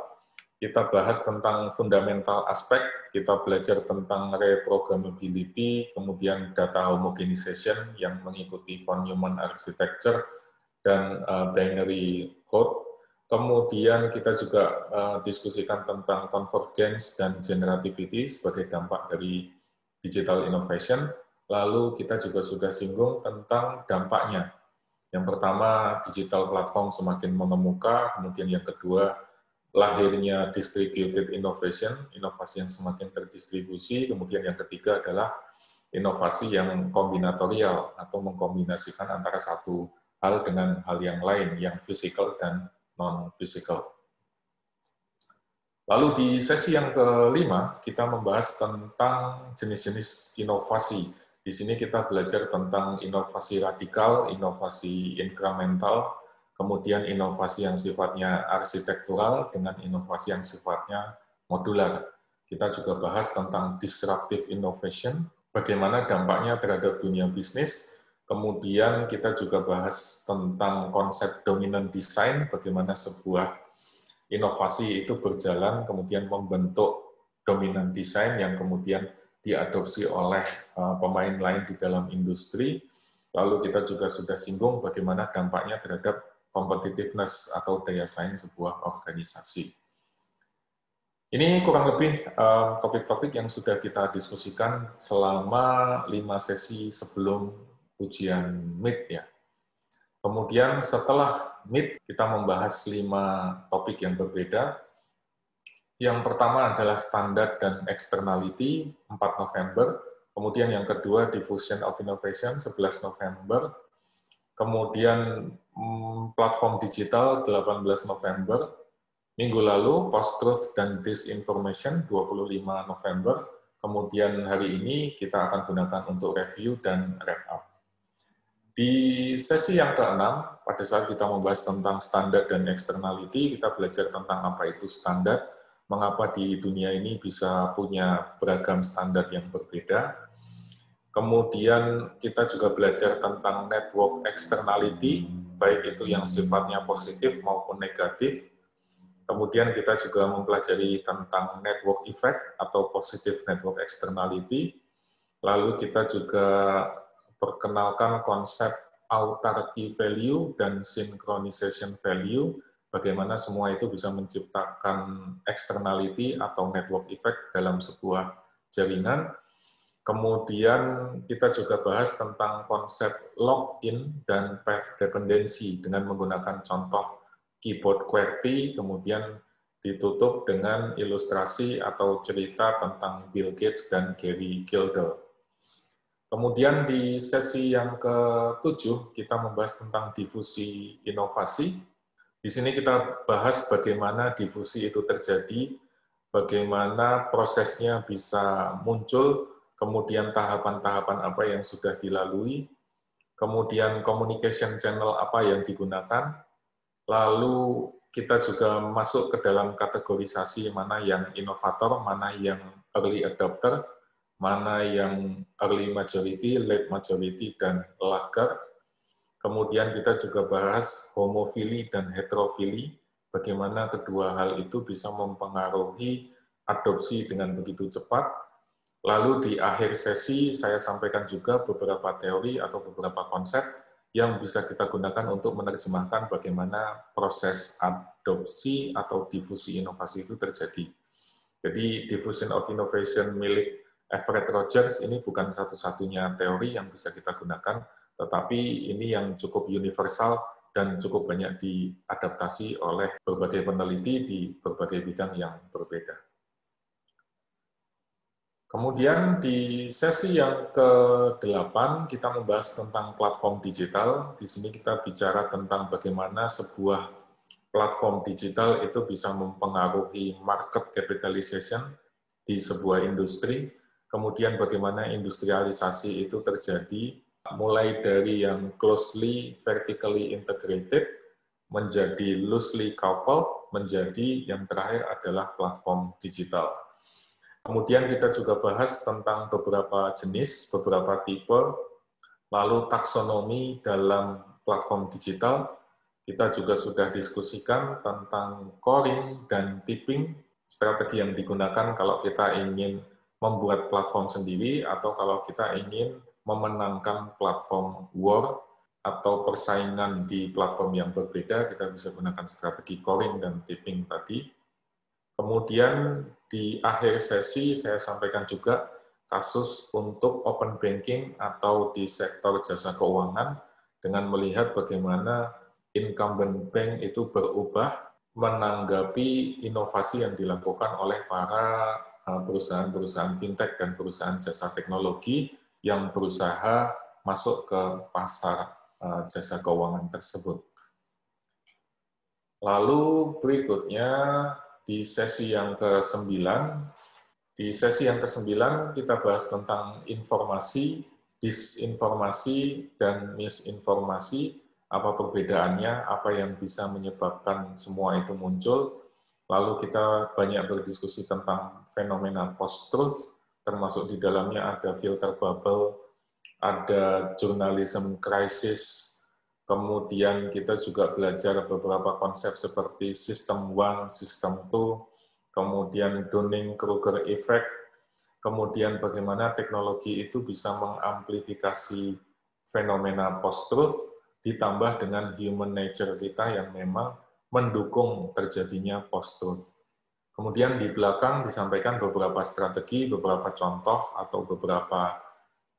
Kita bahas tentang fundamental aspek, kita belajar tentang reprogrammability, kemudian data homogenization yang mengikuti von Neumann architecture, dan binary code. Kemudian kita juga diskusikan tentang convergence dan generativity sebagai dampak dari digital innovation. Lalu kita juga sudah singgung tentang dampaknya. Yang pertama, digital platform semakin mengemuka, kemudian yang kedua, lahirnya distributed innovation, inovasi yang semakin terdistribusi, kemudian yang ketiga adalah inovasi yang kombinatorial atau mengkombinasikan antara satu hal dengan hal yang lain, yang physical dan non-physical. Lalu di sesi yang kelima, kita membahas tentang jenis-jenis inovasi. Di sini kita belajar tentang inovasi radikal, inovasi incremental, kemudian inovasi yang sifatnya arsitektural dengan inovasi yang sifatnya modular. Kita juga bahas tentang disruptive innovation, bagaimana dampaknya terhadap dunia bisnis. Kemudian kita juga bahas tentang konsep dominant design, bagaimana sebuah inovasi itu berjalan, kemudian membentuk dominant design yang kemudian diadopsi oleh pemain lain di dalam industri. Lalu kita juga sudah singgung bagaimana dampaknya terhadap competitiveness atau daya saing sebuah organisasi. Ini kurang lebih topik-topik yang sudah kita diskusikan selama 5 sesi sebelum ujian MIT ya. Kemudian setelah MIT kita membahas 5 topik yang berbeda. Yang pertama adalah standar dan externality 4 November, kemudian yang kedua diffusion of innovation 11 November, kemudian platform digital 18 November, minggu lalu post-truth dan disinformation 25 November, kemudian hari ini kita akan gunakan untuk review dan wrap up. Di sesi yang ke-6, pada saat kita membahas tentang standar dan externality, kita belajar tentang apa itu standar, mengapa di dunia ini bisa punya beragam standar yang berbeda. Kemudian kita juga belajar tentang network externality, baik itu yang sifatnya positif maupun negatif. Kemudian kita juga mempelajari tentang network effect atau positive network externality. Lalu kita juga perkenalkan konsep autarky value dan synchronization value, bagaimana semua itu bisa menciptakan externality atau network effect dalam sebuah jaringan. Kemudian kita juga bahas tentang konsep lock-in dan path dependency dengan menggunakan contoh keyboard QWERTY, kemudian ditutup dengan ilustrasi atau cerita tentang Bill Gates dan Gary Gilder. Kemudian di sesi yang ke-7 kita membahas tentang difusi inovasi. Di sini kita bahas bagaimana difusi itu terjadi, bagaimana prosesnya bisa muncul, kemudian tahapan-tahapan apa yang sudah dilalui, kemudian communication channel apa yang digunakan, lalu kita juga masuk ke dalam kategorisasi mana yang inovator, mana yang early adopter, mana yang early majority, late majority, dan laggard. Kemudian kita juga bahas homofili dan heterofili, bagaimana kedua hal itu bisa mempengaruhi adopsi dengan begitu cepat. Lalu di akhir sesi saya sampaikan juga beberapa teori atau beberapa konsep yang bisa kita gunakan untuk menerjemahkan bagaimana proses adopsi atau difusi inovasi itu terjadi. Jadi diffusion of innovation milik Everett Rogers ini bukan satu-satunya teori yang bisa kita gunakan, tetapi ini yang cukup universal dan cukup banyak diadaptasi oleh berbagai peneliti di berbagai bidang yang berbeda. Kemudian di sesi yang ke-8 kita membahas tentang platform digital. Di sini kita bicara tentang bagaimana sebuah platform digital itu bisa mempengaruhi market capitalization di sebuah industri. Kemudian bagaimana industrialisasi itu terjadi, mulai dari yang closely vertically integrated, menjadi loosely coupled, menjadi yang terakhir adalah platform digital. Kemudian kita juga bahas tentang beberapa jenis, beberapa tipe, lalu taksonomi dalam platform digital. Kita juga sudah diskusikan tentang coring dan tipping, strategi yang digunakan kalau kita ingin membuat platform sendiri atau kalau kita ingin memenangkan platform war atau persaingan di platform yang berbeda, kita bisa gunakan strategi coring dan tipping tadi. Kemudian di akhir sesi saya sampaikan juga kasus untuk open banking atau di sektor jasa keuangan dengan melihat bagaimana incumbent bank itu berubah menanggapi inovasi yang dilakukan oleh para perusahaan-perusahaan fintech dan perusahaan jasa teknologi yang berusaha masuk ke pasar jasa keuangan tersebut. Lalu berikutnya di sesi yang ke-9, kita bahas tentang informasi, disinformasi, dan misinformasi, apa perbedaannya, apa yang bisa menyebabkan semua itu muncul. Lalu kita banyak berdiskusi tentang fenomena post-truth, termasuk di dalamnya ada filter bubble, ada journalism crisis, kemudian kita juga belajar beberapa konsep seperti System 1, System 2, kemudian Dunning-Kruger Effect, kemudian bagaimana teknologi itu bisa mengamplifikasi fenomena post-truth, ditambah dengan human nature kita yang memang mendukung terjadinya post-truth. Kemudian di belakang disampaikan beberapa strategi, beberapa contoh, atau beberapa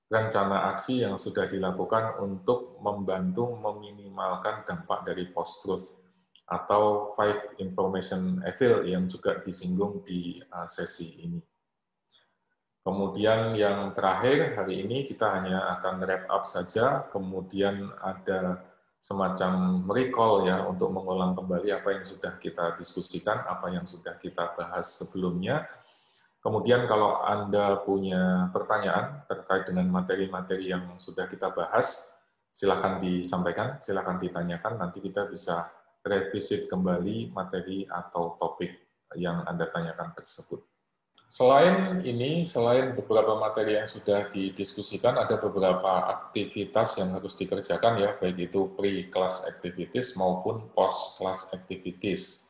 rencana aksi yang sudah dilakukan untuk membantu meminimalkan dampak dari post-truth atau 5 information evil yang juga disinggung di sesi ini. Kemudian yang terakhir, hari ini kita hanya akan wrap up saja, kemudian ada semacam recall ya untuk mengulang kembali apa yang sudah kita diskusikan, apa yang sudah kita bahas sebelumnya. Kemudian kalau Anda punya pertanyaan terkait dengan materi-materi yang sudah kita bahas, silakan disampaikan, silakan ditanyakan, nanti kita bisa revisit kembali materi atau topik yang Anda tanyakan tersebut. Selain ini, selain beberapa materi yang sudah didiskusikan, ada beberapa aktivitas yang harus dikerjakan ya, baik itu pre-class activities maupun post-class activities.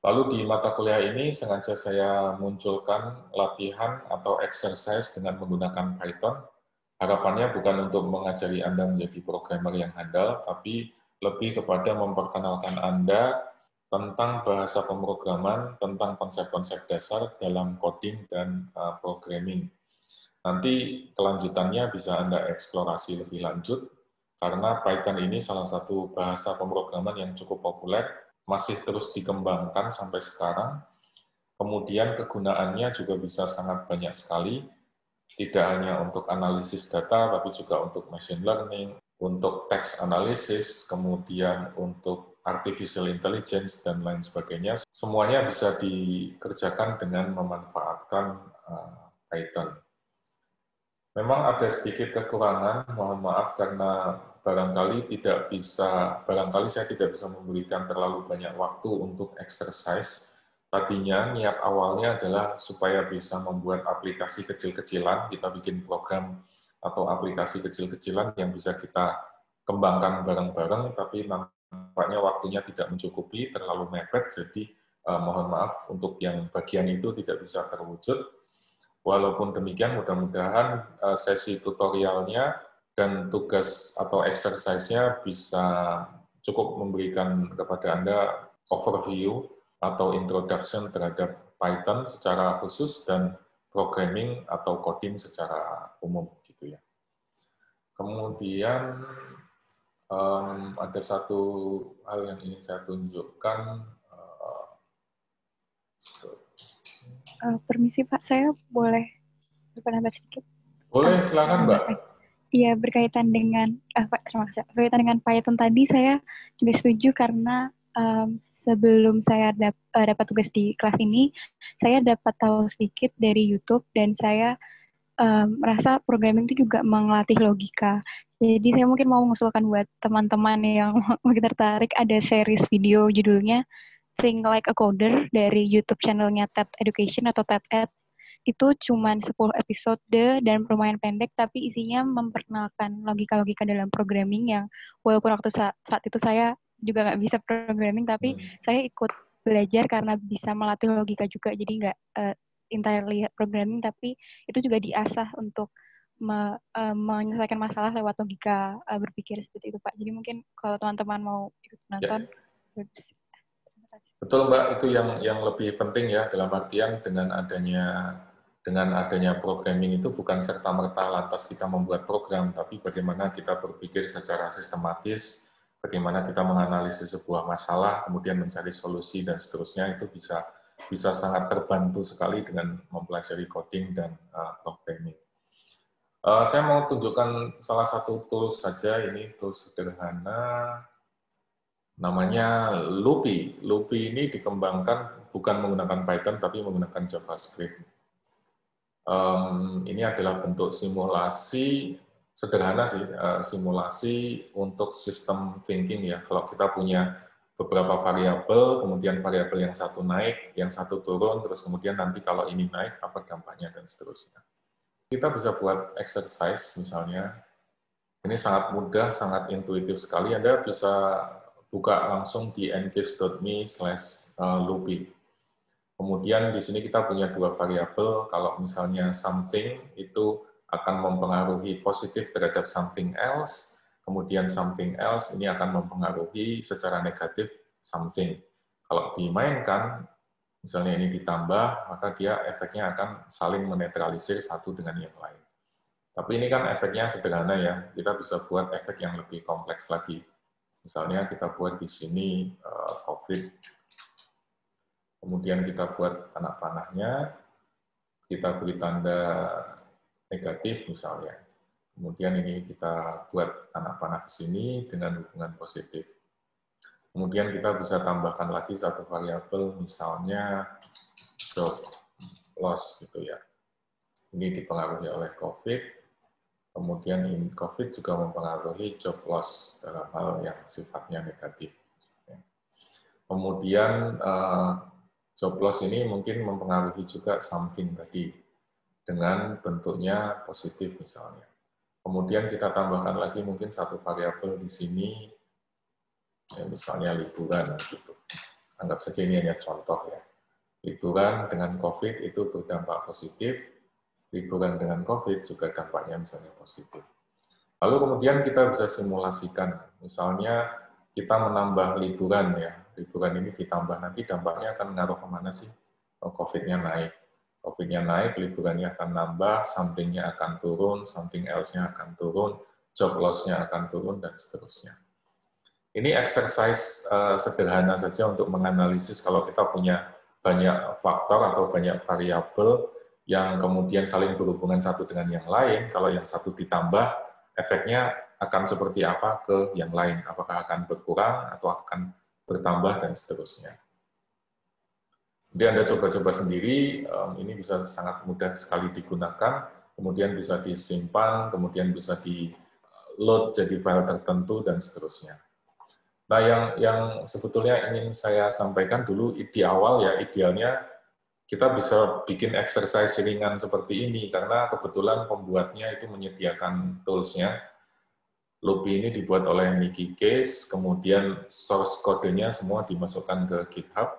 Lalu di mata kuliah ini sengaja saya munculkan latihan atau exercise dengan menggunakan Python. Harapannya bukan untuk mengajari Anda menjadi programmer yang handal, tapi lebih kepada memperkenalkan Anda tentang bahasa pemrograman, tentang konsep-konsep dasar dalam coding dan programming. Nanti kelanjutannya bisa Anda eksplorasi lebih lanjut, karena Python ini salah satu bahasa pemrograman yang cukup populer, masih terus dikembangkan sampai sekarang. Kemudian kegunaannya juga bisa sangat banyak sekali, tidak hanya untuk analisis data, tapi juga untuk machine learning, untuk text analysis, kemudian untuk artificial intelligence, dan lain sebagainya. Semuanya bisa dikerjakan dengan memanfaatkan Python. Memang ada sedikit kekurangan, mohon maaf karena barangkali saya tidak bisa memberikan terlalu banyak waktu untuk exercise, tadinya niat awalnya adalah supaya bisa membuat aplikasi kecil-kecilan, kita bikin program atau aplikasi kecil-kecilan yang bisa kita kembangkan bareng-bareng, tapi nampaknya waktunya tidak mencukupi, terlalu mepet, jadi mohon maaf untuk yang bagian itu tidak bisa terwujud. Walaupun demikian, mudah-mudahan sesi tutorialnya dan tugas atau exercise-nya bisa cukup memberikan kepada Anda overview atau introduction terhadap Python secara khusus dan programming atau coding secara umum gitu ya. Kemudian ada satu hal yang ingin saya tunjukkan. Permisi Pak, saya boleh berpendapat sedikit? Boleh, silakan Mbak. Iya, berkaitan dengan Pak, terima kasih. Berkaitan dengan Python tadi saya juga setuju karena sebelum saya dapat tugas di kelas ini, saya dapat tahu sedikit dari YouTube dan saya merasa programming itu juga melatih logika. Jadi saya mungkin mau mengusulkan buat teman-teman yang mungkin tertarik, ada series video judulnya Think Like a Coder dari YouTube channelnya TED Education atau TED-Ed. Itu cuma 10 episode dan lumayan pendek, tapi isinya memperkenalkan logika-logika dalam programming yang walaupun waktu saat itu saya juga nggak bisa programming, tapi saya ikut belajar karena bisa melatih logika juga, jadi nggak entirely programming, tapi itu juga diasah untuk menyelesaikan masalah lewat logika berpikir seperti itu Pak. Jadi mungkin kalau teman-teman mau ikut nonton. Ya. Betul Mbak, itu yang lebih penting ya, dalam artian dengan adanya programming itu bukan serta-merta lantas kita membuat program, tapi bagaimana kita berpikir secara sistematis, bagaimana kita menganalisis sebuah masalah, kemudian mencari solusi dan seterusnya, itu bisa sangat terbantu sekali dengan mempelajari coding dan programming. Saya mau tunjukkan salah satu tools saja, ini tools sederhana, namanya Loopy. Loopy ini dikembangkan bukan menggunakan Python, tapi menggunakan JavaScript. Ini adalah bentuk simulasi, sederhana sih, simulasi untuk sistem thinking ya. Kalau kita punya beberapa variabel, kemudian variabel yang satu naik, yang satu turun, terus kemudian nanti kalau ini naik, apa dampaknya, dan seterusnya. Kita bisa buat exercise misalnya, ini sangat mudah, sangat intuitif sekali, Anda bisa buka langsung di engage.me/loopy. Kemudian di sini kita punya dua variabel, kalau misalnya something itu akan mempengaruhi positif terhadap something else, kemudian something else ini akan mempengaruhi secara negatif something. Kalau dimainkan, misalnya ini ditambah, maka dia efeknya akan saling menetralisir satu dengan yang lain. Tapi ini kan efeknya sederhana ya, kita bisa buat efek yang lebih kompleks lagi. Misalnya kita buat di sini COVID, kemudian kita buat anak panahnya, kita beri tanda negatif misalnya. Kemudian ini kita buat anak panah di sini dengan hubungan positif. Kemudian kita bisa tambahkan lagi satu variabel, misalnya job loss gitu ya. Ini dipengaruhi oleh COVID. Kemudian COVID juga mempengaruhi job loss dalam hal yang sifatnya negatif. Kemudian job loss ini mungkin mempengaruhi juga something tadi dengan bentuknya positif misalnya. Kemudian kita tambahkan lagi mungkin satu variabel di sini, ya misalnya liburan gitu. Anggap saja ini hanya contoh ya. Liburan dengan COVID itu berdampak positif, liburan dengan COVID juga dampaknya misalnya positif. Lalu kemudian kita bisa simulasikan, misalnya kita menambah liburan ya, liburan ini ditambah, nanti dampaknya akan mengaruh kemana sih? COVID-nya naik. COVID-nya naik, liburannya akan nambah, something-nya akan turun, something else-nya akan turun, job loss-nya akan turun, dan seterusnya. Ini exercise sederhana saja untuk menganalisis kalau kita punya banyak faktor atau banyak variabel yang kemudian saling berhubungan satu dengan yang lain, kalau yang satu ditambah, efeknya akan seperti apa ke yang lain, apakah akan berkurang atau akan bertambah, dan seterusnya. Jadi Anda coba-coba sendiri, ini bisa sangat mudah sekali digunakan, kemudian bisa disimpan, kemudian bisa di-load jadi file tertentu, dan seterusnya. Nah, yang sebetulnya ingin saya sampaikan dulu di awal ya, idealnya kita bisa bikin exercise ringan seperti ini, karena kebetulan pembuatnya itu menyediakan tools-nya. Loopy ini dibuat oleh Nicky Case, kemudian source kodenya semua dimasukkan ke GitHub.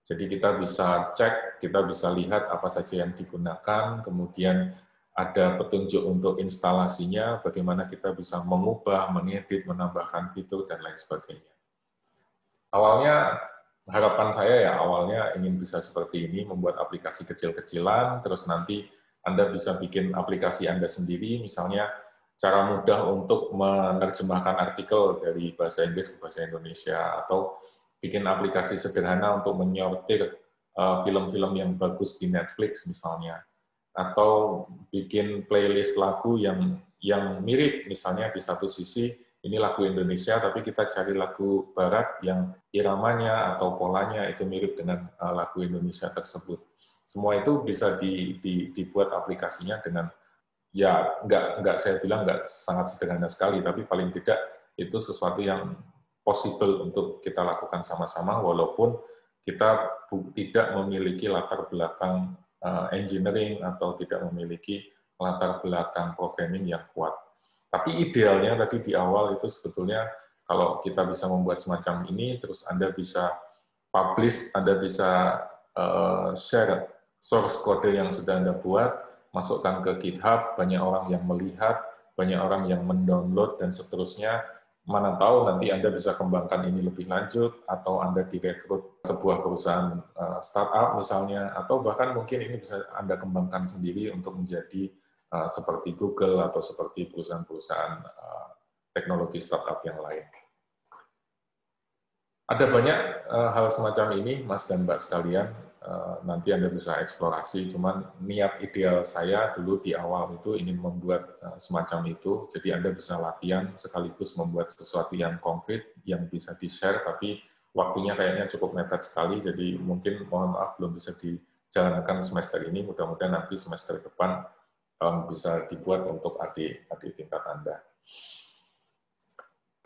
Jadi kita bisa cek, kita bisa lihat apa saja yang digunakan, kemudian ada petunjuk untuk instalasinya, bagaimana kita bisa mengubah, mengedit, menambahkan fitur, dan lain sebagainya. Awalnya, harapan saya ya awalnya ingin bisa seperti ini, membuat aplikasi kecil-kecilan, terus nanti Anda bisa bikin aplikasi Anda sendiri, misalnya cara mudah untuk menerjemahkan artikel dari bahasa Inggris ke bahasa Indonesia, atau bikin aplikasi sederhana untuk menyortir film-film yang bagus di Netflix misalnya, atau bikin playlist lagu yang mirip, misalnya di satu sisi ini lagu Indonesia, tapi kita cari lagu Barat yang iramanya atau polanya itu mirip dengan lagu Indonesia tersebut. Semua itu bisa dibuat aplikasinya dengan, ya nggak saya bilang nggak sangat sederhana sekali, tapi paling tidak itu sesuatu yang possible untuk kita lakukan sama-sama, walaupun kita tidak memiliki latar belakang engineering atau tidak memiliki latar belakang programming yang kuat. Tapi idealnya tadi di awal itu sebetulnya kalau kita bisa membuat semacam ini, terus Anda bisa publish, Anda bisa share source code yang sudah Anda buat, masukkan ke GitHub, banyak orang yang melihat, banyak orang yang mendownload, dan seterusnya. Mana tahu nanti Anda bisa kembangkan ini lebih lanjut, atau Anda direkrut sebuah perusahaan startup misalnya, atau bahkan mungkin ini bisa Anda kembangkan sendiri untuk menjadi seperti Google atau seperti perusahaan-perusahaan teknologi startup yang lain. Ada banyak hal semacam ini, Mas dan Mbak sekalian, nanti Anda bisa eksplorasi, cuman niat ideal saya dulu di awal itu ingin membuat semacam itu, jadi Anda bisa latihan sekaligus membuat sesuatu yang konkret, yang bisa di-share, tapi waktunya kayaknya cukup mepet sekali, jadi mungkin mohon maaf belum bisa dijalankan semester ini, mudah-mudahan nanti semester depan bisa dibuat untuk adik-adik tingkat Anda.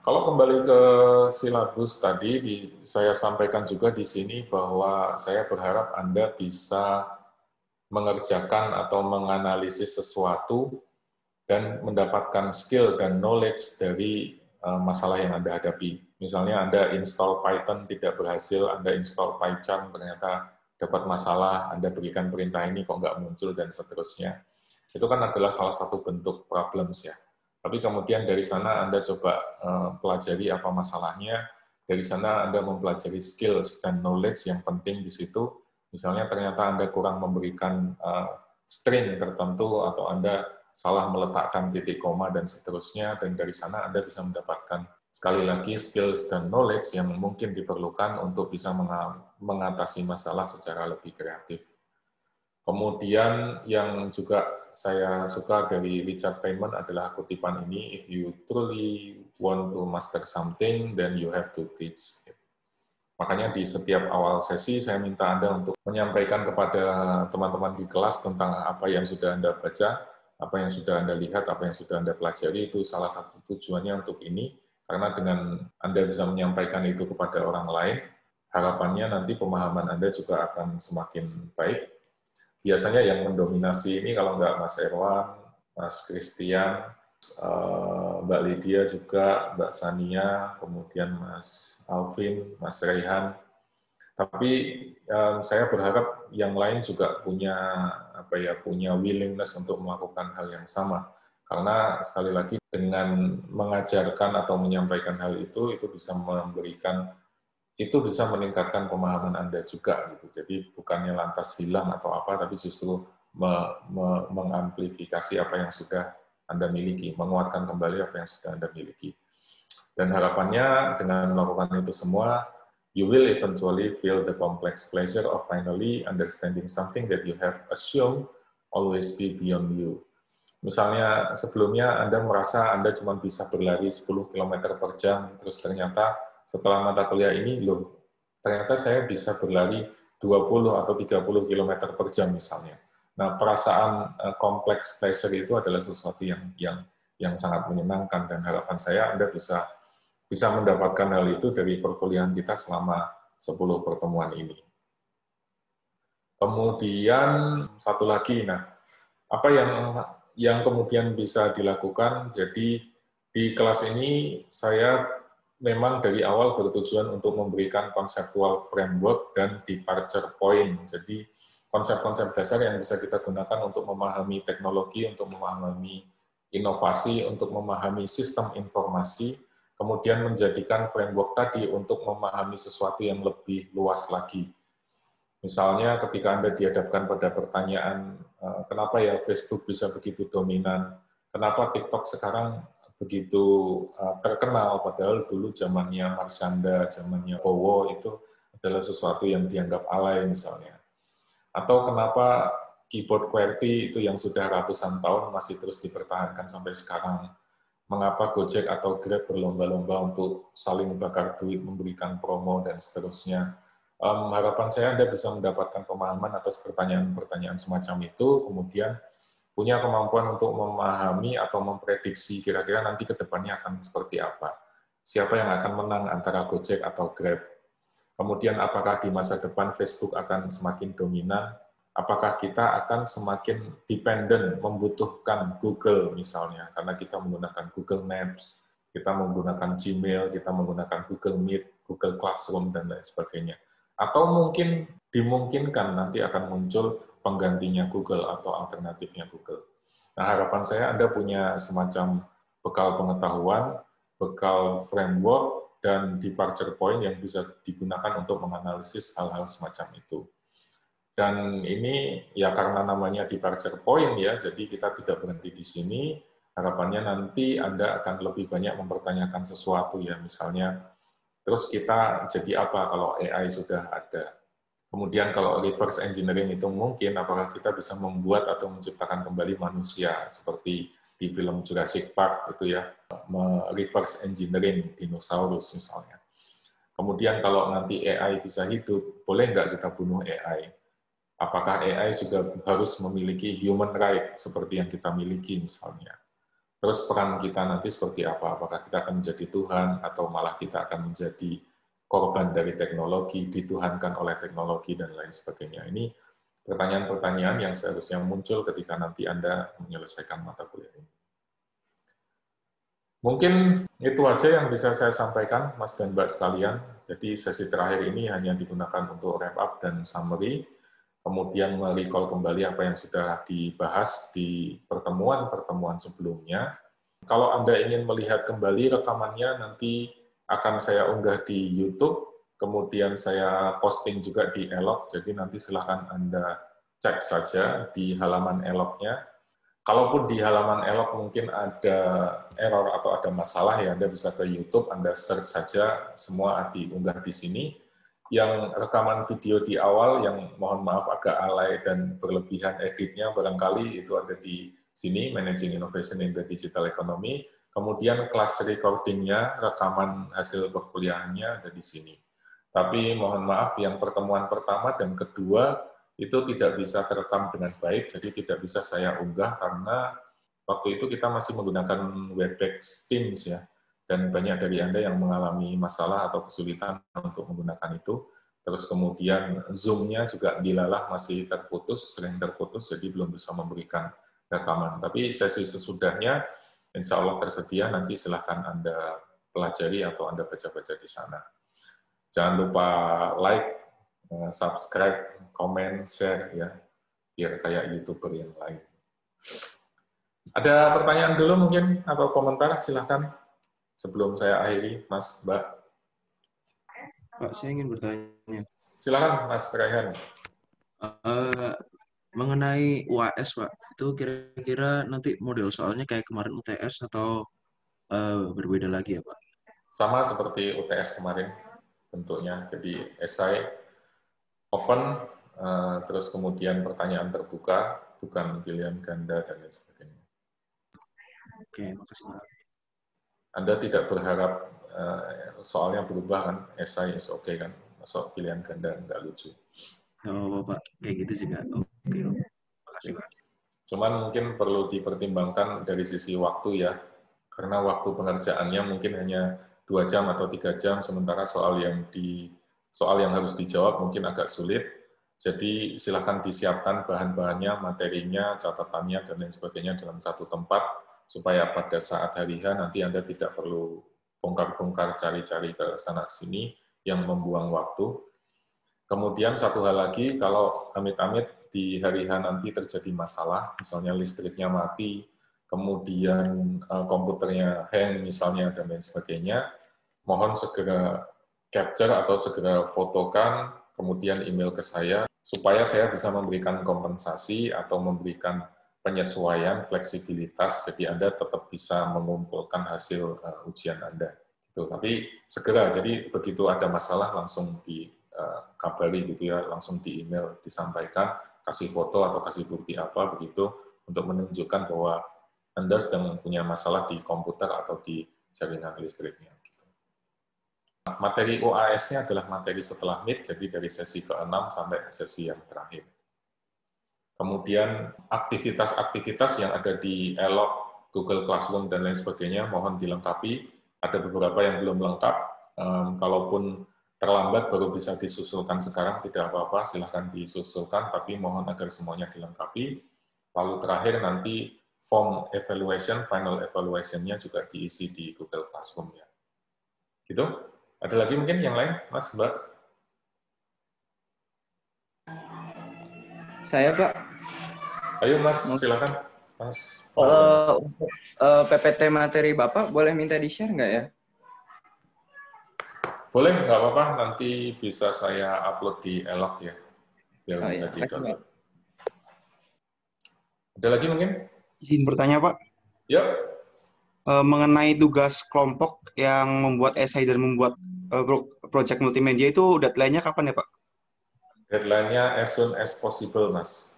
Kalau kembali ke silabus tadi, saya sampaikan juga di sini bahwa saya berharap Anda bisa mengerjakan atau menganalisis sesuatu dan mendapatkan skill dan knowledge dari masalah yang Anda hadapi. Misalnya Anda install Python tidak berhasil, Anda install PyCharm ternyata dapat masalah, Anda berikan perintah ini kok nggak muncul, dan seterusnya. Itu kan adalah salah satu bentuk problems ya. Tapi kemudian dari sana Anda coba pelajari apa masalahnya, dari sana Anda mempelajari skills dan knowledge yang penting di situ. Misalnya ternyata Anda kurang memberikan string tertentu, atau Anda salah meletakkan titik koma, dan seterusnya, dan dari sana Anda bisa mendapatkan sekali lagi skills dan knowledge yang mungkin diperlukan untuk bisa mengatasi masalah secara lebih kreatif. Kemudian yang juga saya suka dari Richard Feynman adalah kutipan ini, if you truly want to master something, then you have to teach it. Makanya di setiap awal sesi saya minta Anda untuk menyampaikan kepada teman-teman di kelas tentang apa yang sudah Anda baca, apa yang sudah Anda lihat, apa yang sudah Anda pelajari. Itu salah satu tujuannya untuk ini, karena dengan Anda bisa menyampaikan itu kepada orang lain, harapannya nanti pemahaman Anda juga akan semakin baik. Biasanya yang mendominasi ini kalau nggak Mas Erwan, Mas Christian, Mbak Lydia juga, Mbak Sania, kemudian Mas Alvin, Mas Rehan. Tapi saya berharap yang lain juga punya willingness untuk melakukan hal yang sama. Karena sekali lagi dengan mengajarkan atau menyampaikan hal itu bisa meningkatkan pemahaman Anda juga gitu. Jadi bukannya lantas hilang atau apa, tapi justru mengamplifikasi apa yang sudah Anda miliki, menguatkan kembali apa yang sudah Anda miliki. Dan harapannya dengan melakukan itu semua, you will eventually feel the complex pleasure of finally understanding something that you have assumed always be beyond you. Misalnya sebelumnya Anda merasa Anda cuma bisa berlari 10 km per jam, terus ternyata setelah mata kuliah ini, ternyata saya bisa berlari 20 atau 30 km per jam misalnya. Nah, perasaan complex pleasure itu adalah sesuatu yang sangat menyenangkan, dan harapan saya Anda bisa bisa mendapatkan hal itu dari perkuliahan kita selama 10 pertemuan ini. Kemudian satu lagi, apa yang kemudian bisa dilakukan? Jadi di kelas ini saya memang dari awal bertujuan untuk memberikan conceptual framework dan departure point. Jadi konsep-konsep dasar yang bisa kita gunakan untuk memahami teknologi, untuk memahami inovasi, untuk memahami sistem informasi, kemudian menjadikan framework tadi untuk memahami sesuatu yang lebih luas lagi. Misalnya ketika Anda dihadapkan pada pertanyaan, kenapa ya Facebook bisa begitu dominan, kenapa TikTok sekarang begitu terkenal, padahal dulu zamannya Marshanda, zamannya Bowo itu adalah sesuatu yang dianggap alay misalnya. Atau kenapa keyboard QWERTY itu yang sudah ratusan tahun masih terus dipertahankan sampai sekarang. Mengapa Gojek atau Grab berlomba-lomba untuk saling bakar duit, memberikan promo, dan seterusnya. Harapan saya Anda bisa mendapatkan pemahaman atas pertanyaan-pertanyaan semacam itu, kemudian punya kemampuan untuk memahami atau memprediksi kira-kira nanti ke depannya akan seperti apa. Siapa yang akan menang antara Gojek atau Grab. Kemudian apakah di masa depan Facebook akan semakin dominan, apakah kita akan semakin dependent, membutuhkan Google misalnya, karena kita menggunakan Google Maps, kita menggunakan Gmail, kita menggunakan Google Meet, Google Classroom, dan lain sebagainya. Atau mungkin dimungkinkan nanti akan muncul penggantinya Google atau alternatifnya Google. Nah, harapan saya Anda punya semacam bekal pengetahuan, bekal framework, dan departure point yang bisa digunakan untuk menganalisis hal-hal semacam itu. Dan ini ya karena namanya departure point ya, jadi kita tidak berhenti di sini. Harapannya nanti Anda akan lebih banyak mempertanyakan sesuatu ya, misalnya, terus kita jadi apa kalau AI sudah ada? Kemudian kalau reverse engineering itu mungkin, apakah kita bisa membuat atau menciptakan kembali manusia seperti di film Jurassic Park itu ya, reverse engineering dinosaurus misalnya. Kemudian kalau nanti AI bisa hidup, boleh nggak kita bunuh AI? Apakah AI juga harus memiliki human right seperti yang kita miliki misalnya? Terus peran kita nanti seperti apa? Apakah kita akan menjadi Tuhan atau malah kita akan menjadi korban dari teknologi, dituhankan oleh teknologi, dan lain sebagainya. Ini pertanyaan-pertanyaan yang seharusnya muncul ketika nanti Anda menyelesaikan mata kuliah ini. Mungkin itu aja yang bisa saya sampaikan, Mas dan Mbak sekalian. Jadi sesi terakhir ini hanya digunakan untuk wrap up dan summary, kemudian merecall kembali apa yang sudah dibahas di pertemuan-pertemuan sebelumnya. Kalau Anda ingin melihat kembali rekamannya, nanti akan saya unggah di YouTube, kemudian saya posting juga di Elok, jadi nanti silahkan Anda cek saja di halaman Eloknya. Kalaupun di halaman Elok mungkin ada error atau ada masalah, ya Anda bisa ke YouTube, Anda search saja, semua diunggah di sini. Yang rekaman video di awal yang mohon maaf agak alay dan berlebihan editnya barangkali itu ada di sini, Managing Innovation in the Digital Economy. Kemudian kelas recordingnya, rekaman hasil perkuliahannya ada di sini. Tapi mohon maaf yang pertemuan pertama dan kedua itu tidak bisa terekam dengan baik, jadi tidak bisa saya unggah karena waktu itu kita masih menggunakan Webex Teams ya. Dan banyak dari Anda yang mengalami masalah atau kesulitan untuk menggunakan itu. Terus kemudian Zoom-nya juga dilalah masih terputus, sering terputus, jadi belum bisa memberikan rekaman. Tapi sesi sesudahnya, insya Allah tersedia, nanti silahkan Anda pelajari atau Anda baca-baca di sana. Jangan lupa like, subscribe, komen, share, ya, biar kayak YouTuber yang lain. Ada pertanyaan dulu mungkin, atau komentar, silahkan. Sebelum saya akhiri, Mas, Mbak. Pak, saya ingin bertanya. Silakan, Mas Raihan. Mengenai UAS, Pak, itu kira-kira nanti model soalnya kayak kemarin UTS atau berbeda lagi ya, Pak? Sama seperti UTS kemarin bentuknya. Jadi esai open, terus kemudian pertanyaan terbuka, bukan pilihan ganda, dan lain sebagainya. Oke, makasih, Pak. Anda tidak berharap soalnya berubah kan, esai is oke kan, masuk pilihan ganda nggak lucu. Oh, Pak, kayak gitu juga. Oke, makasih, Pak. Cuman mungkin perlu dipertimbangkan dari sisi waktu ya, karena waktu pengerjaannya mungkin hanya 2 jam atau 3 jam, sementara soal yang harus dijawab mungkin agak sulit. Jadi silakan disiapkan bahan-bahannya, materinya, catatannya, dan lain sebagainya dalam satu tempat, supaya pada saat hari H nanti Anda tidak perlu bongkar-bongkar cari-cari ke sana-sini yang membuang waktu. Kemudian satu hal lagi, kalau amit-amit di hari H nanti terjadi masalah, misalnya listriknya mati, kemudian komputernya hang misalnya, dan lain sebagainya, mohon segera capture atau segera fotokan, kemudian email ke saya, supaya saya bisa memberikan kompensasi atau memberikan penyesuaian, fleksibilitas, jadi Anda tetap bisa mengumpulkan hasil ujian Anda. Gitu. Tapi segera, jadi begitu ada masalah langsung dikabari gitu ya, langsung di email disampaikan, kasih foto atau kasih bukti apa begitu, untuk menunjukkan bahwa Anda sedang punya masalah di komputer atau di jaringan listriknya. Gitu. Materi UAS-nya adalah materi setelah Meet, jadi dari sesi ke-6 sampai sesi yang terakhir. Kemudian aktivitas-aktivitas yang ada di Elok, Google Classroom, dan lain sebagainya mohon dilengkapi. Ada beberapa yang belum lengkap. Kalaupun terlambat baru bisa disusulkan sekarang, tidak apa-apa, silahkan disusulkan, tapi mohon agar semuanya dilengkapi. Lalu terakhir nanti form evaluation, final evaluation-nya juga diisi di Google Classroom ya. Gitu? Ada lagi mungkin yang lain, Mas, Mbak? Saya, Pak. Ayo, Mas, silakan. Mas. Untuk PPT materi Bapak boleh minta di-share nggak ya? Boleh, nggak apa-apa. Nanti bisa saya upload di Elok ya. Biar bisa di-download. Ada lagi mungkin? Izin bertanya, Pak. Ya. Mengenai tugas kelompok yang membuat esai dan membuat project multimedia itu deadline-nya kapan ya, Pak? Deadline-nya as soon as possible, Mas.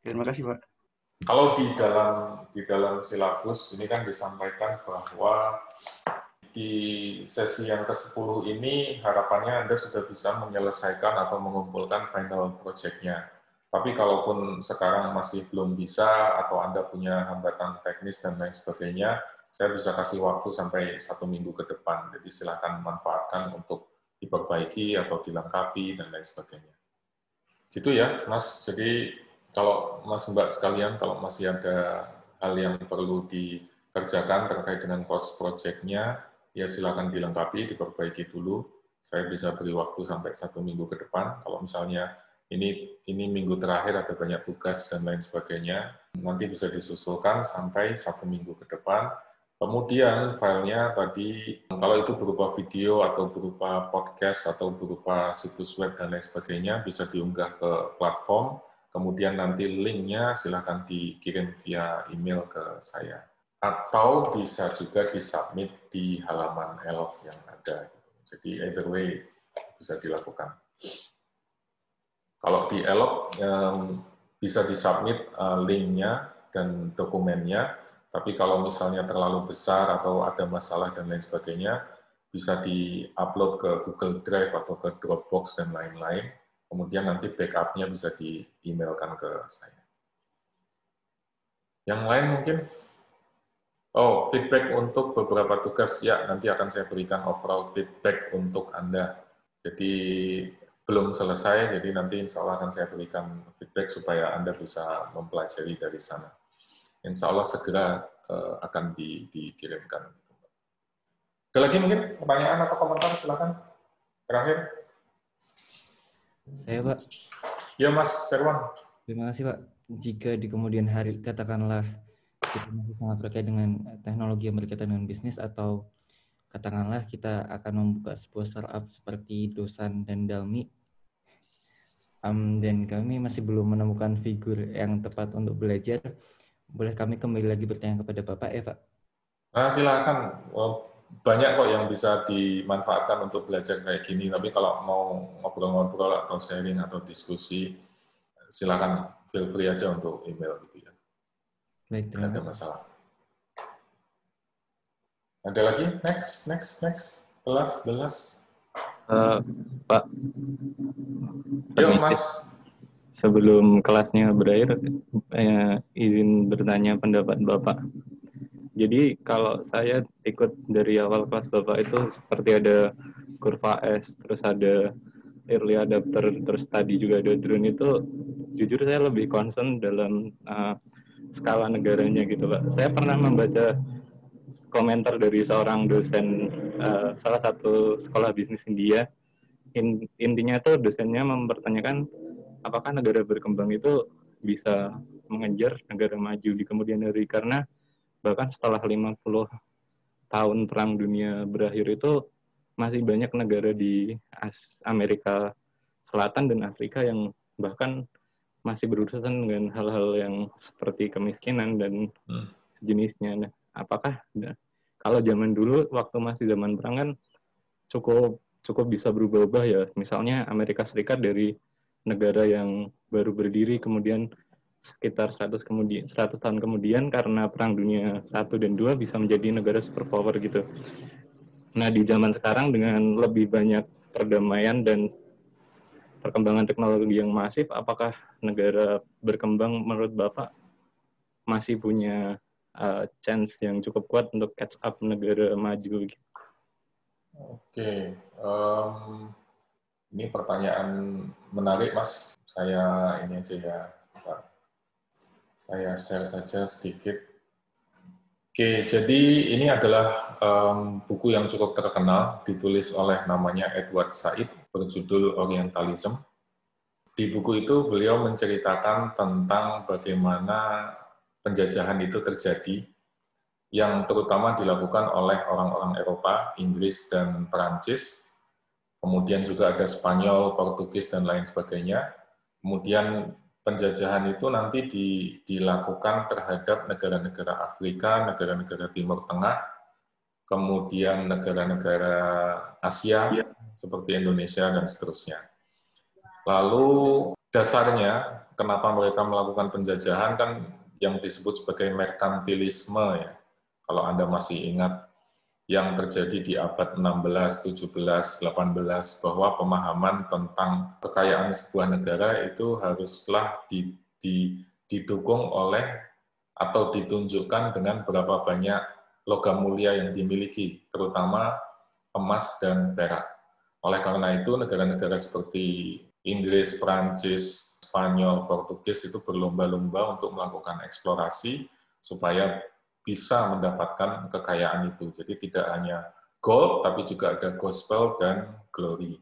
Terima kasih, Pak. Kalau di dalam silabus ini kan disampaikan bahwa di sesi yang ke-10 ini harapannya Anda sudah bisa menyelesaikan atau mengumpulkan final project-nya. Tapi kalaupun sekarang masih belum bisa atau Anda punya hambatan teknis dan lain sebagainya, saya bisa kasih waktu sampai 1 minggu ke depan. Jadi silakan manfaatkan untuk diperbaiki atau dilengkapi dan lain sebagainya. Gitu ya, Mas. Jadi kalau Mas Mbak sekalian, kalau masih ada hal yang perlu dikerjakan terkait dengan course project-nya, ya silakan dilengkapi, diperbaiki dulu. Saya bisa beri waktu sampai 1 minggu ke depan. Kalau misalnya ini minggu terakhir ada banyak tugas dan lain sebagainya, nanti bisa disusulkan sampai 1 minggu ke depan. Kemudian filenya tadi, kalau itu berupa video atau berupa podcast atau berupa situs web dan lain sebagainya, bisa diunggah ke platform. Kemudian nanti linknya silahkan dikirim via email ke saya. Atau bisa juga disubmit di halaman Elok yang ada. Jadi either way bisa dilakukan. Kalau di Elok bisa disubmit linknya dan dokumennya, tapi kalau misalnya terlalu besar atau ada masalah dan lain sebagainya, bisa di-upload ke Google Drive atau ke Dropbox dan lain-lain. Kemudian nanti backup-nya bisa di-emailkan ke saya. Yang lain mungkin? Oh, feedback untuk beberapa tugas. Ya, nanti akan saya berikan overall feedback untuk Anda. Jadi, belum selesai, jadi nanti insya Allah akan saya berikan feedback supaya Anda bisa mempelajari dari sana. Insya Allah segera akan dikirimkan. Ada lagi mungkin pertanyaan atau komentar, silakan. Terakhir. Saya, Pak. Ya, Mas Serwan. Terima kasih, Pak. Jika di kemudian hari, katakanlah, kita masih sangat terkait dengan teknologi yang berkaitan dengan bisnis, atau katakanlah kita akan membuka sebuah startup seperti Dosan dan Dalmi, dan kami masih belum menemukan figur yang tepat untuk belajar, boleh kami kembali lagi bertanya kepada Bapak ya, Pak? Nah, silakan. Banyak kok yang bisa dimanfaatkan untuk belajar kayak gini, tapi kalau mau ngobrol-ngobrol atau sharing atau diskusi, silakan feel free aja untuk email gitu ya. Baik, tidak ada masalah. Ada lagi? Next. Belas. Pak. Yuk, Mas. Sebelum kelasnya berakhir, izin bertanya pendapat Bapak. Jadi kalau saya ikut dari awal kelas Bapak itu seperti ada kurva S, terus ada early adapter, terus tadi juga ada drone itu, jujur saya lebih concern dalam skala negaranya gitu Pak. Saya pernah membaca komentar dari seorang dosen salah satu sekolah bisnis India. Intinya itu dosennya mempertanyakan apakah negara berkembang itu bisa mengejar negara maju di kemudian hari, karena bahkan setelah 50 tahun Perang Dunia berakhir itu masih banyak negara di Amerika Selatan dan Afrika yang bahkan masih berurusan dengan hal-hal yang seperti kemiskinan dan sejenisnya. Nah, apakah kalau zaman dulu waktu masih zaman perang kan cukup bisa berubah-ubah ya. Misalnya Amerika Serikat dari negara yang baru berdiri kemudian sekitar 100 tahun kemudian karena Perang Dunia 1 dan 2 bisa menjadi negara superpower gitu. Nah, di zaman sekarang dengan lebih banyak perdamaian dan perkembangan teknologi yang masif, apakah negara berkembang menurut Bapak masih punya chance yang cukup kuat untuk catch up negara maju gitu? Oke, ini pertanyaan menarik, Mas. Saya ini aja ya, bentar. Saya share saja sedikit. Oke, jadi ini adalah buku yang cukup terkenal, ditulis oleh namanya Edward Said, berjudul Orientalism. Di buku itu beliau menceritakan tentang bagaimana penjajahan itu terjadi, yang terutama dilakukan oleh orang-orang Eropa, Inggris, dan Perancis. Kemudian juga ada Spanyol, Portugis, dan lain sebagainya. Kemudian penjajahan itu nanti dilakukan terhadap negara-negara Afrika, negara-negara Timur Tengah, kemudian negara-negara Asia, seperti Indonesia, dan seterusnya. Lalu dasarnya, kenapa mereka melakukan penjajahan, kan yang disebut sebagai merkantilisme, ya. Kalau Anda masih ingat, yang terjadi di abad 16, 17, 18, bahwa pemahaman tentang kekayaan sebuah negara itu haruslah didukung oleh atau ditunjukkan dengan berapa banyak logam mulia yang dimiliki, terutama emas dan perak. Oleh karena itu, negara-negara seperti Inggris, Prancis, Spanyol, Portugis itu berlomba-lomba untuk melakukan eksplorasi supaya bisa mendapatkan kekayaan itu. Jadi tidak hanya gold, tapi juga ada gospel dan glory.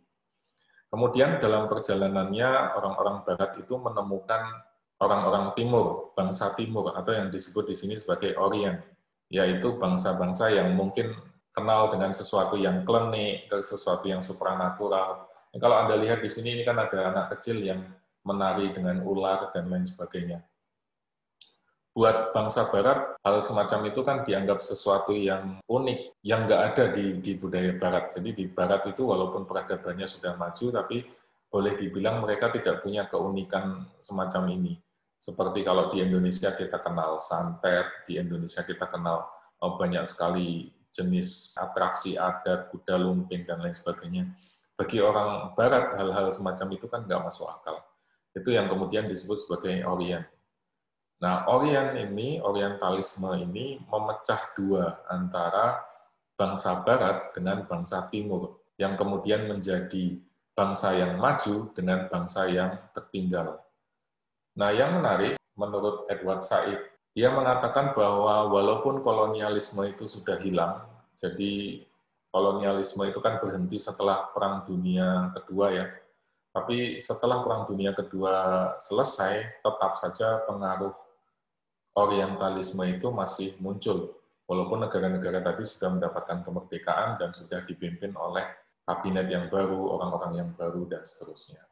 Kemudian dalam perjalanannya, orang-orang Barat itu menemukan orang-orang Timur, bangsa Timur, atau yang disebut di sini sebagai Orient, yaitu bangsa-bangsa yang mungkin kenal dengan sesuatu yang klinik, sesuatu yang supranatural. Kalau Anda lihat di sini, ini kan ada anak kecil yang menari dengan ular dan lain sebagainya. Buat bangsa Barat, hal semacam itu kan dianggap sesuatu yang unik, yang nggak ada di budaya Barat. Jadi di Barat itu walaupun peradabannya sudah maju, tapi boleh dibilang mereka tidak punya keunikan semacam ini. Seperti kalau di Indonesia kita kenal santet, di Indonesia kita kenal banyak sekali jenis atraksi adat, kuda lumping, dan lain sebagainya. Bagi orang Barat, hal-hal semacam itu kan nggak masuk akal. Itu yang kemudian disebut sebagai Orient. Nah, Orientalisme ini memecah dua antara bangsa Barat dengan bangsa Timur, yang kemudian menjadi bangsa yang maju dengan bangsa yang tertinggal. Nah, yang menarik, menurut Edward Said, dia mengatakan bahwa walaupun kolonialisme itu sudah hilang, jadi kolonialisme itu kan berhenti setelah Perang Dunia Kedua ya, tapi setelah Perang Dunia Kedua selesai, tetap saja pengaruh Orientalisme itu masih muncul, walaupun negara-negara tadi sudah mendapatkan kemerdekaan dan sudah dipimpin oleh kabinet yang baru, orang-orang yang baru, dan seterusnya.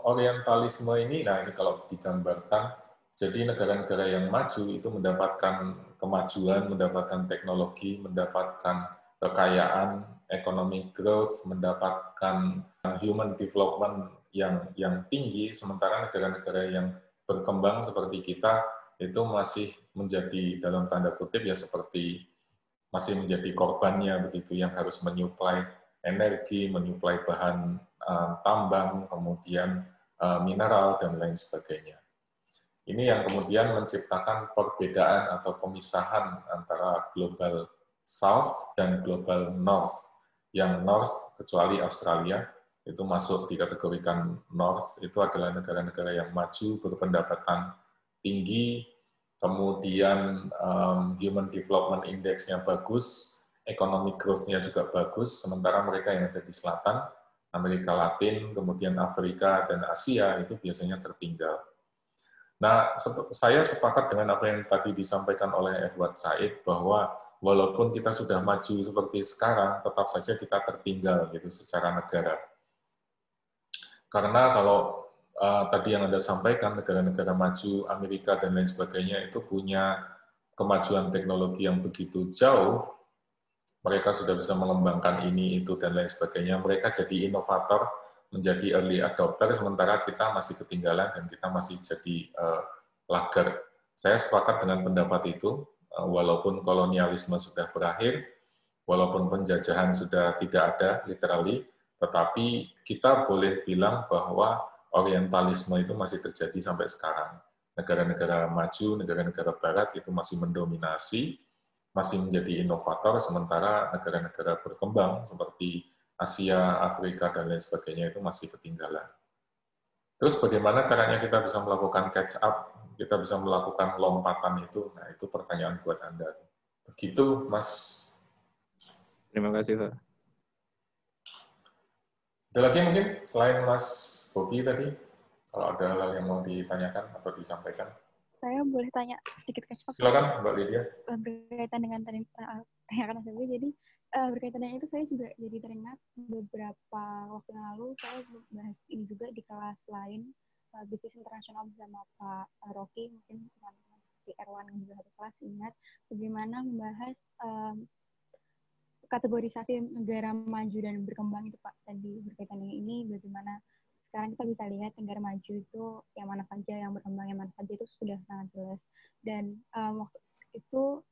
Orientalisme ini, nah ini kalau digambarkan, jadi negara-negara yang maju itu mendapatkan kemajuan, mendapatkan teknologi, mendapatkan kekayaan, economic growth, mendapatkan human development yang tinggi, sementara negara-negara yang berkembang seperti kita itu masih menjadi dalam tanda kutip ya seperti masih menjadi korbannya begitu, yang harus menyuplai energi, menyuplai bahan tambang, kemudian mineral dan lain sebagainya. Ini yang kemudian menciptakan perbedaan atau pemisahan antara Global South dan Global North. Yang North, kecuali Australia, itu masuk dikategorikan North, itu adalah negara-negara yang maju, berpendapatan tinggi, kemudian Human Development Index-nya bagus, economic growth-nya juga bagus, sementara mereka yang ada di selatan, Amerika Latin, kemudian Afrika, dan Asia, itu biasanya tertinggal. Nah, saya sepakat dengan apa yang tadi disampaikan oleh Edward Said, bahwa walaupun kita sudah maju seperti sekarang, tetap saja kita tertinggal gitu secara negara. Karena kalau tadi yang Anda sampaikan, negara-negara maju, Amerika dan lain sebagainya, itu punya kemajuan teknologi yang begitu jauh, mereka sudah bisa mengembangkan ini, itu, dan lain sebagainya. Mereka jadi inovator, menjadi early adopter, sementara kita masih ketinggalan dan kita masih jadi laggard. Saya sepakat dengan pendapat itu, walaupun kolonialisme sudah berakhir, walaupun penjajahan sudah tidak ada, literally, tetapi kita boleh bilang bahwa orientalisme itu masih terjadi sampai sekarang. Negara-negara maju, negara-negara barat itu masih mendominasi, masih menjadi inovator, sementara negara-negara berkembang seperti Asia, Afrika, dan lain sebagainya itu masih ketinggalan. Terus bagaimana caranya kita bisa melakukan catch up, kita bisa melakukan lompatan itu? Nah, itu pertanyaan buat Anda. Begitu, Mas. Terima kasih, Pak. Ada lagi mungkin selain Mas Bobi tadi, kalau ada hal yang mau ditanyakan atau disampaikan? Saya boleh tanya sedikit catch up? Silakan, Mbak Lydia. Berkaitan dengan tadi tanyakan Mas Bobi, jadi berkaitan dengan itu saya juga jadi teringat beberapa waktu yang lalu saya bahas ini juga di kelas lain, bisnis internasional bersama Pak Rocky, mungkin teman-teman di Erwan yang juga satu kelas ingat bagaimana membahas kategorisasi negara maju dan berkembang itu Pak, tadi berkaitan dengan ini bagaimana sekarang kita bisa lihat negara maju itu yang mana saja, yang berkembang yang mana saja itu sudah sangat jelas. Dan waktu itu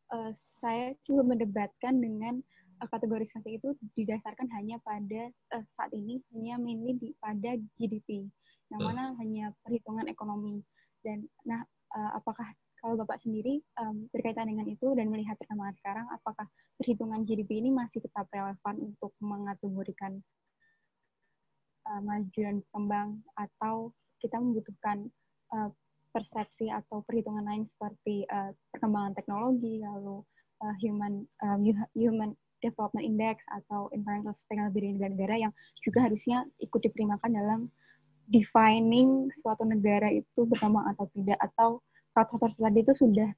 saya juga mendebatkan dengan kategorisasi itu didasarkan hanya pada saat ini hanya mainly pada GDP, yang mana hanya perhitungan ekonomi. Dan nah, apakah kalau Bapak sendiri berkaitan dengan itu dan melihat perkembangan sekarang, apakah perhitungan GDP ini masih tetap relevan untuk mengategorikan maju dan berkembang, atau kita membutuhkan persepsi atau perhitungan lain seperti perkembangan teknologi, lalu human development index atau environmental sustainability di negara-negara yang juga harusnya ikut dipertimbangkan dalam defining suatu negara itu berkembang atau tidak, atau faktor tadi itu sudah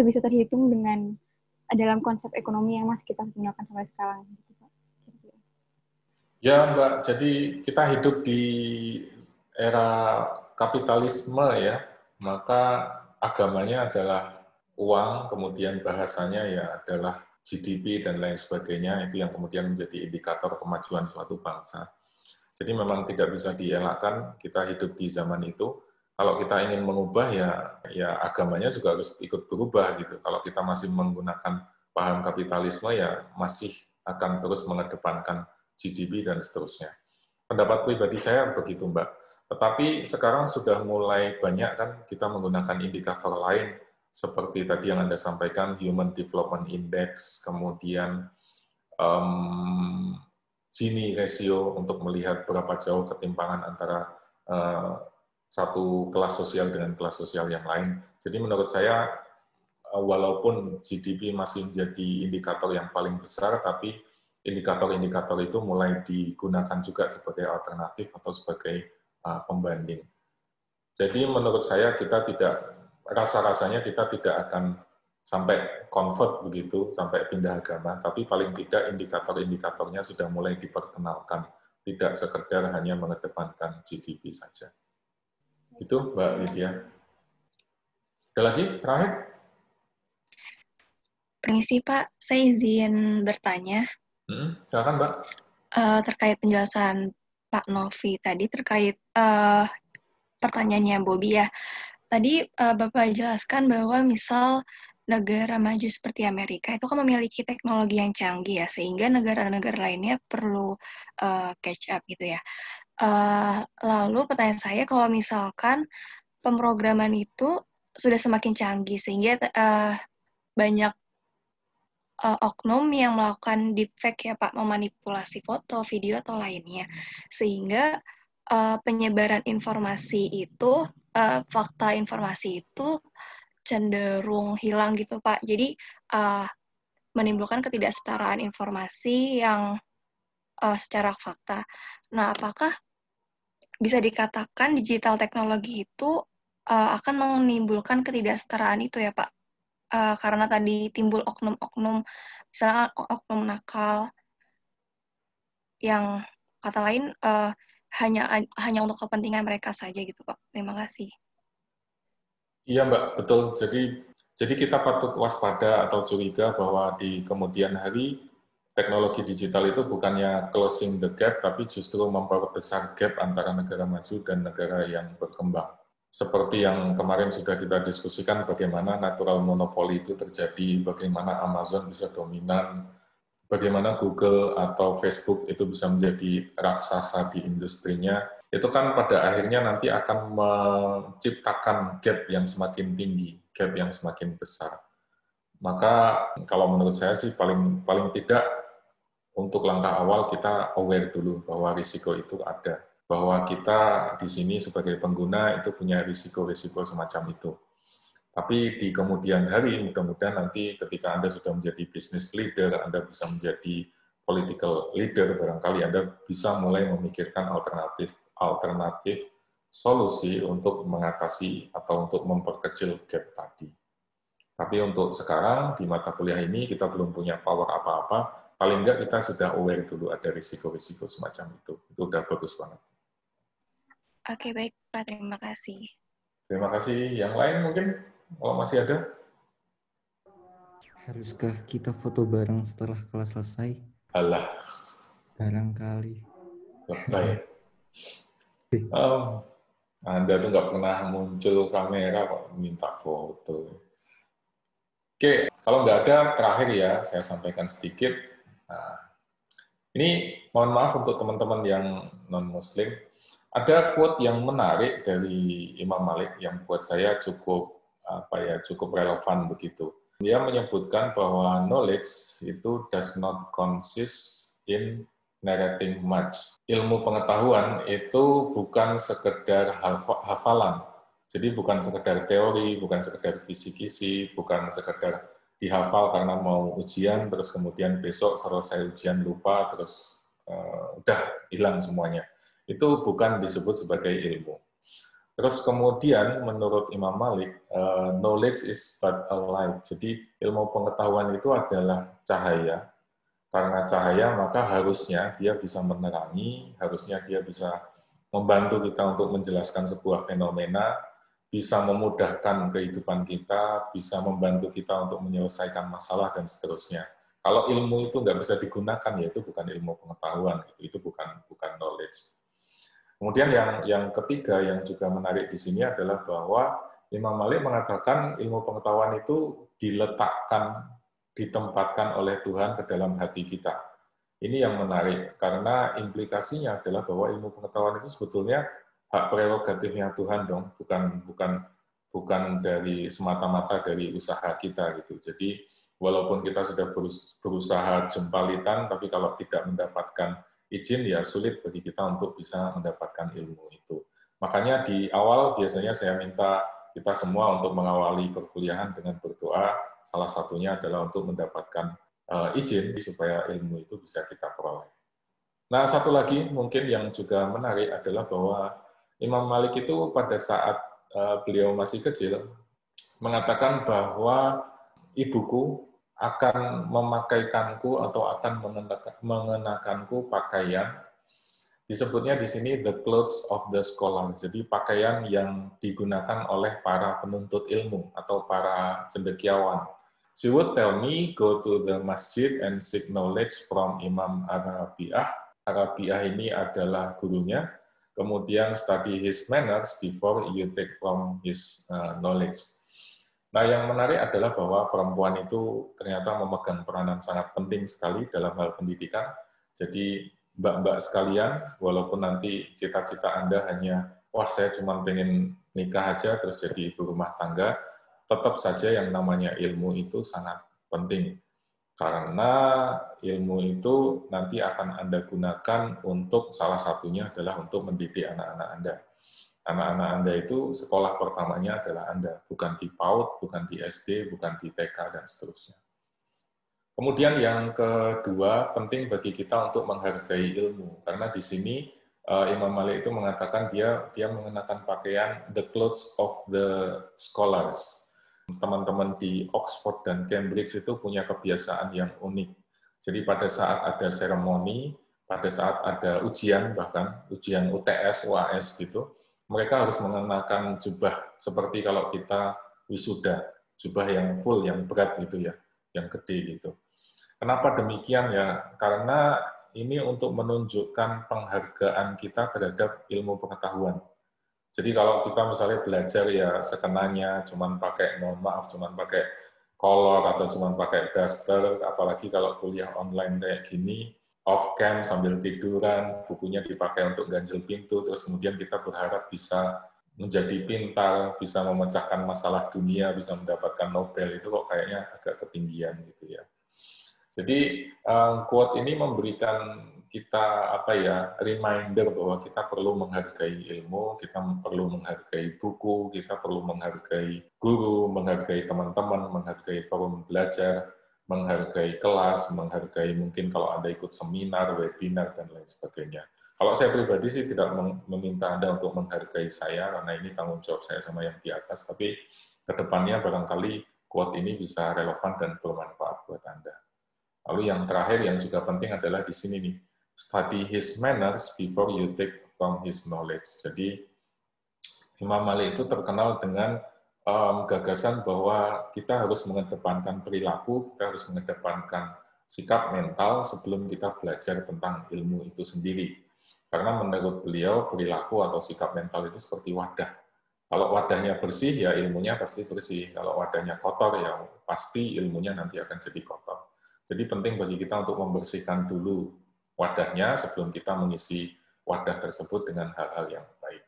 bisa terhitung dengan dalam konsep ekonomi yang masih kita gunakan sampai sekarang. Ya, Mbak. Jadi kita hidup di era kapitalisme ya, maka agamanya adalah uang, kemudian bahasanya ya adalah GDP dan lain sebagainya, itu yang kemudian menjadi indikator kemajuan suatu bangsa. Jadi memang tidak bisa dielakkan kita hidup di zaman itu. Kalau kita ingin mengubah ya agamanya juga harus ikut berubah gitu. Kalau kita masih menggunakan paham kapitalisme ya masih akan terus mengedepankan GDP dan seterusnya. Pendapat pribadi saya begitu, Mbak. Tetapi sekarang sudah mulai banyak kan kita menggunakan indikator lain seperti tadi yang Anda sampaikan, Human Development Index, kemudian Gini ratio untuk melihat berapa jauh ketimpangan antara satu kelas sosial dengan kelas sosial yang lain. Jadi menurut saya, walaupun GDP masih menjadi indikator yang paling besar, tapi indikator-indikator itu mulai digunakan juga sebagai alternatif atau sebagai pembanding. Jadi menurut saya kita rasa-rasanya kita tidak akan sampai convert begitu, sampai pindah agama, tapi paling tidak indikator-indikatornya sudah mulai diperkenalkan, tidak sekedar hanya mengedepankan GDP saja. Itu Mbak Lydia. Ada lagi terakhir? Permisi Pak, saya izin bertanya. Silakan Mbak. Terkait penjelasan Pak Novi tadi terkait pertanyaannya Bobi ya. Tadi Bapak jelaskan bahwa misal negara maju seperti Amerika itu kan memiliki teknologi yang canggih ya, sehingga negara-negara lainnya perlu catch up gitu ya. Lalu pertanyaan saya, kalau misalkan pemrograman itu sudah semakin canggih sehingga banyak oknum yang melakukan deepfake ya Pak, memanipulasi foto, video atau lainnya, sehingga penyebaran informasi itu, fakta informasi itu cenderung hilang gitu Pak. Jadi menimbulkan ketidaksetaraan informasi yang secara fakta. Nah, apakah bisa dikatakan digital teknologi itu akan menimbulkan ketidaksetaraan itu ya Pak? Karena tadi timbul oknum-oknum, misalnya oknum nakal, yang kata lain hanya untuk kepentingan mereka saja gitu Pak. Terima kasih. Iya Mbak, betul. Jadi kita patut waspada atau curiga bahwa di kemudian hari teknologi digital itu bukannya closing the gap, tapi justru memperbesar gap antara negara maju dan negara yang berkembang. Seperti yang kemarin sudah kita diskusikan, bagaimana natural monopoly itu terjadi, bagaimana Amazon bisa dominan, bagaimana Google atau Facebook itu bisa menjadi raksasa di industrinya, itu kan pada akhirnya nanti akan menciptakan gap yang semakin tinggi, gap yang semakin besar. Maka kalau menurut saya sih paling tidak untuk langkah awal kita aware dulu bahwa risiko itu ada. Bahwa kita di sini sebagai pengguna itu punya risiko-risiko semacam itu. Tapi di kemudian hari, mudah-mudahan nanti ketika Anda sudah menjadi business leader, Anda bisa menjadi political leader, barangkali Anda bisa mulai memikirkan alternatif solusi untuk mengatasi atau untuk memperkecil gap tadi. Tapi untuk sekarang, di mata kuliah ini, kita belum punya power apa-apa, paling enggak kita sudah aware dulu ada risiko-risiko semacam itu. Itu udah bagus banget. Oke, baik Pak. Terima kasih. Terima kasih. Yang lain mungkin, kalau masih ada? Haruskah kita foto bareng setelah kelas selesai? Alah. Barangkali. Lebay. Anda tuh nggak pernah muncul kamera kok minta foto. Oke, kalau nggak ada, terakhir ya, saya sampaikan sedikit. Nah, ini mohon maaf untuk teman-teman yang non-Muslim. Ada quote yang menarik dari Imam Malik yang buat saya cukup relevan begitu. Dia menyebutkan bahwa knowledge itu does not consist in narrating much. Ilmu pengetahuan itu bukan sekedar hafalan. Jadi bukan sekedar teori, bukan sekedar kisi-kisi, bukan sekedar dihafal karena mau ujian, terus kemudian besok selesai ujian lupa, terus udah hilang semuanya. Itu bukan disebut sebagai ilmu. Terus kemudian menurut Imam Malik, knowledge is but a light. Jadi ilmu pengetahuan itu adalah cahaya. Karena cahaya maka harusnya dia bisa menerangi, harusnya dia bisa membantu kita untuk menjelaskan sebuah fenomena, bisa memudahkan kehidupan kita, bisa membantu kita untuk menyelesaikan masalah, dan seterusnya. Kalau ilmu itu nggak bisa digunakan, ya itu bukan ilmu pengetahuan, itu bukan knowledge. Kemudian yang ketiga yang juga menarik di sini adalah bahwa Imam Malik mengatakan ilmu pengetahuan itu ditempatkan oleh Tuhan ke dalam hati kita. Ini yang menarik, karena implikasinya adalah bahwa ilmu pengetahuan itu sebetulnya hak prerogatifnya Tuhan dong, bukan dari semata-mata dari usaha kita gitu. Jadi walaupun kita sudah berusaha jempalitan, tapi kalau tidak mendapatkan izin ya sulit bagi kita untuk bisa mendapatkan ilmu itu. Makanya di awal biasanya saya minta kita semua untuk mengawali perkuliahan dengan berdoa, salah satunya adalah untuk mendapatkan izin supaya ilmu itu bisa kita peroleh. Nah, satu lagi mungkin yang juga menarik adalah bahwa Imam Malik itu pada saat beliau masih kecil mengatakan bahwa ibuku akan memakaikanku atau akan mengenakanku pakaian, disebutnya di sini the clothes of the scholar, jadi pakaian yang digunakan oleh para penuntut ilmu atau para cendekiawan. She would tell me, go to the masjid and seek knowledge from Imam Arabiah. Arabiah ini adalah gurunya. Kemudian study his manners before you take from his knowledge. Nah, yang menarik adalah bahwa perempuan itu ternyata memegang peranan sangat penting sekali dalam hal pendidikan. Jadi, mbak-mbak sekalian, walaupun nanti cita-cita Anda hanya, wah saya cuma pengen nikah aja terus jadi ibu rumah tangga, tetap saja yang namanya ilmu itu sangat penting. Karena ilmu itu nanti akan Anda gunakan untuk salah satunya adalah untuk mendidik anak-anak Anda. Anak-anak Anda itu sekolah pertamanya adalah Anda, bukan di PAUD, bukan di SD, bukan di TK, dan seterusnya. Kemudian yang kedua, penting bagi kita untuk menghargai ilmu. Karena di sini Imam Malik itu mengatakan dia mengenakan pakaian the clothes of the scholars. Teman-teman di Oxford dan Cambridge itu punya kebiasaan yang unik. Jadi pada saat ada seremoni, pada saat ada ujian, bahkan ujian UTS, UAS gitu, mereka harus mengenakan jubah seperti kalau kita wisuda, jubah yang full, yang berat gitu ya, yang gede gitu. Kenapa demikian ya? Karena ini untuk menunjukkan penghargaan kita terhadap ilmu pengetahuan. Jadi kalau kita misalnya belajar ya sekenanya, cuman pakai, mohon maaf, cuman pakai kolor atau cuman pakai daster, apalagi kalau kuliah online kayak gini, off cam sambil tiduran, bukunya dipakai untuk ganjel pintu, terus kemudian kita berharap bisa menjadi pintar, bisa memecahkan masalah dunia, bisa mendapatkan Nobel, itu kok kayaknya agak ketinggian gitu ya. Jadi quote ini memberikan kita reminder bahwa kita perlu menghargai ilmu, kita perlu menghargai buku, kita perlu menghargai guru, menghargai teman-teman, menghargai forum belajar, menghargai kelas, menghargai mungkin kalau Anda ikut seminar, webinar, dan lain sebagainya. Kalau saya pribadi sih tidak meminta Anda untuk menghargai saya, karena ini tanggung jawab saya sama yang di atas, tapi ke depannya barangkali quote ini bisa relevan dan bermanfaat buat Anda. Lalu yang terakhir yang juga penting adalah di sini nih, study his manners before you take from his knowledge. Jadi Imam Malik itu terkenal dengan gagasan bahwa kita harus mengedepankan perilaku, kita harus mengedepankan sikap mental sebelum kita belajar tentang ilmu itu sendiri. Karena menurut beliau, perilaku atau sikap mental itu seperti wadah. Kalau wadahnya bersih, ya ilmunya pasti bersih. Kalau wadahnya kotor, ya pasti ilmunya nanti akan jadi kotor. Jadi penting bagi kita untuk membersihkan dulu wadahnya sebelum kita mengisi wadah tersebut dengan hal-hal yang baik.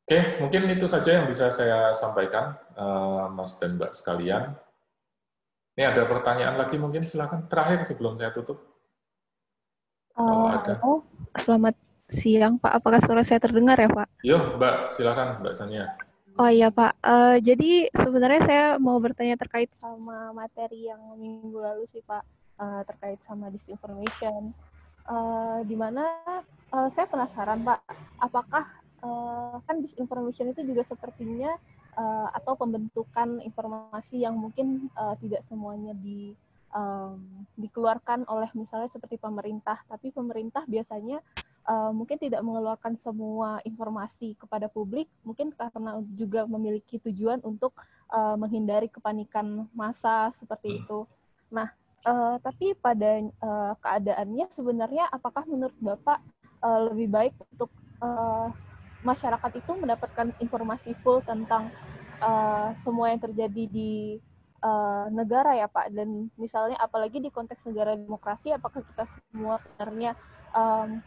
Oke, mungkin itu saja yang bisa saya sampaikan, Mas dan Mbak sekalian. Ini ada pertanyaan lagi mungkin, silakan. Terakhir sebelum saya tutup. Kalau ada. Halo, selamat siang Pak. Apakah suara saya terdengar ya Pak? Yo, Mbak, silakan Mbak Sania. Oh iya Pak, jadi sebenarnya saya mau bertanya terkait sama materi yang minggu lalu sih Pak, terkait sama disinformation. Di mana saya penasaran Pak, apakah kan disinformation itu juga sepertinya atau pembentukan informasi yang mungkin tidak semuanya dikeluarkan oleh misalnya seperti pemerintah, tapi pemerintah biasanya mungkin tidak mengeluarkan semua informasi kepada publik, mungkin karena juga memiliki tujuan untuk menghindari kepanikan massa seperti itu. Nah, tapi pada keadaannya sebenarnya apakah menurut Bapak lebih baik untuk masyarakat itu mendapatkan informasi full tentang semua yang terjadi di negara ya Pak, dan misalnya apalagi di konteks negara demokrasi, apakah kita semua sebenarnya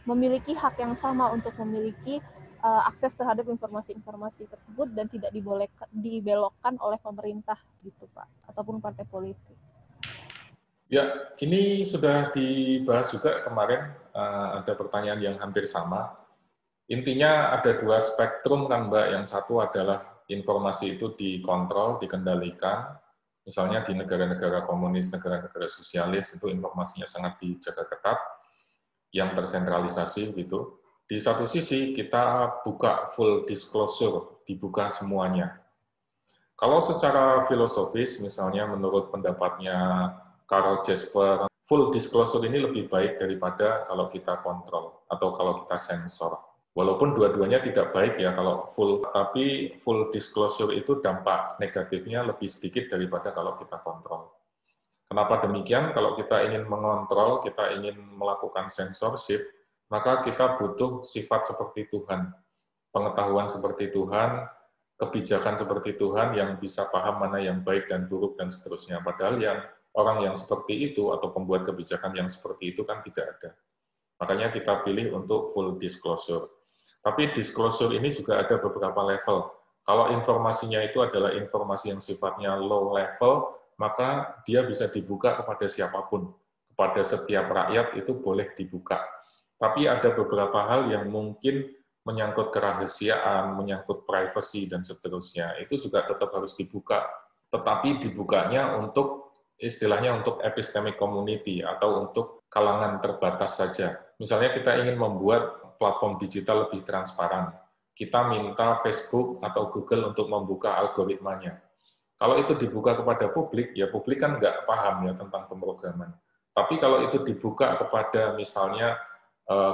memiliki hak yang sama untuk memiliki akses terhadap informasi-informasi tersebut dan tidak dibelokkan oleh pemerintah gitu Pak, ataupun partai politik. Ya, ini sudah dibahas juga kemarin, ada pertanyaan yang hampir sama. Intinya ada dua spektrum kan Mbak, yang satu adalah informasi itu dikontrol, dikendalikan, misalnya di negara-negara komunis, negara-negara sosialis, itu informasinya sangat dijaga ketat, yang tersentralisasi gitu. Di satu sisi kita buka full disclosure, dibuka semuanya. Kalau secara filosofis, misalnya menurut pendapatnya Karl Jasper, full disclosure ini lebih baik daripada kalau kita kontrol atau kalau kita sensor. Walaupun dua-duanya tidak baik ya kalau full, tapi full disclosure itu dampak negatifnya lebih sedikit daripada kalau kita kontrol. Kenapa demikian? Kalau kita ingin mengontrol, kita ingin melakukan censorship, maka kita butuh sifat seperti Tuhan, pengetahuan seperti Tuhan, kebijakan seperti Tuhan yang bisa paham mana yang baik dan buruk dan seterusnya. Padahal yang orang yang seperti itu atau pembuat kebijakan yang seperti itu kan tidak ada. Makanya kita pilih untuk full disclosure. Tapi disclosure ini juga ada beberapa level. Kalau informasinya itu adalah informasi yang sifatnya low level, maka dia bisa dibuka kepada siapapun. Kepada setiap rakyat itu boleh dibuka. Tapi ada beberapa hal yang mungkin menyangkut kerahasiaan, menyangkut privacy, dan seterusnya. Itu juga tetap harus dibuka. Tetapi dibukanya untuk istilahnya untuk epistemic community atau untuk kalangan terbatas saja. Misalnya kita ingin membuat platform digital lebih transparan. Kita minta Facebook atau Google untuk membuka algoritmanya. Kalau itu dibuka kepada publik, ya publik kan nggak paham ya tentang pemrograman. Tapi kalau itu dibuka kepada misalnya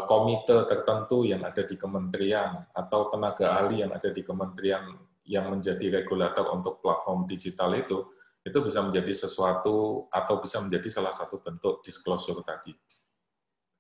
komite tertentu yang ada di kementerian atau tenaga ahli yang ada di kementerian yang menjadi regulator untuk platform digital itu bisa menjadi sesuatu atau bisa menjadi salah satu bentuk disclosure tadi.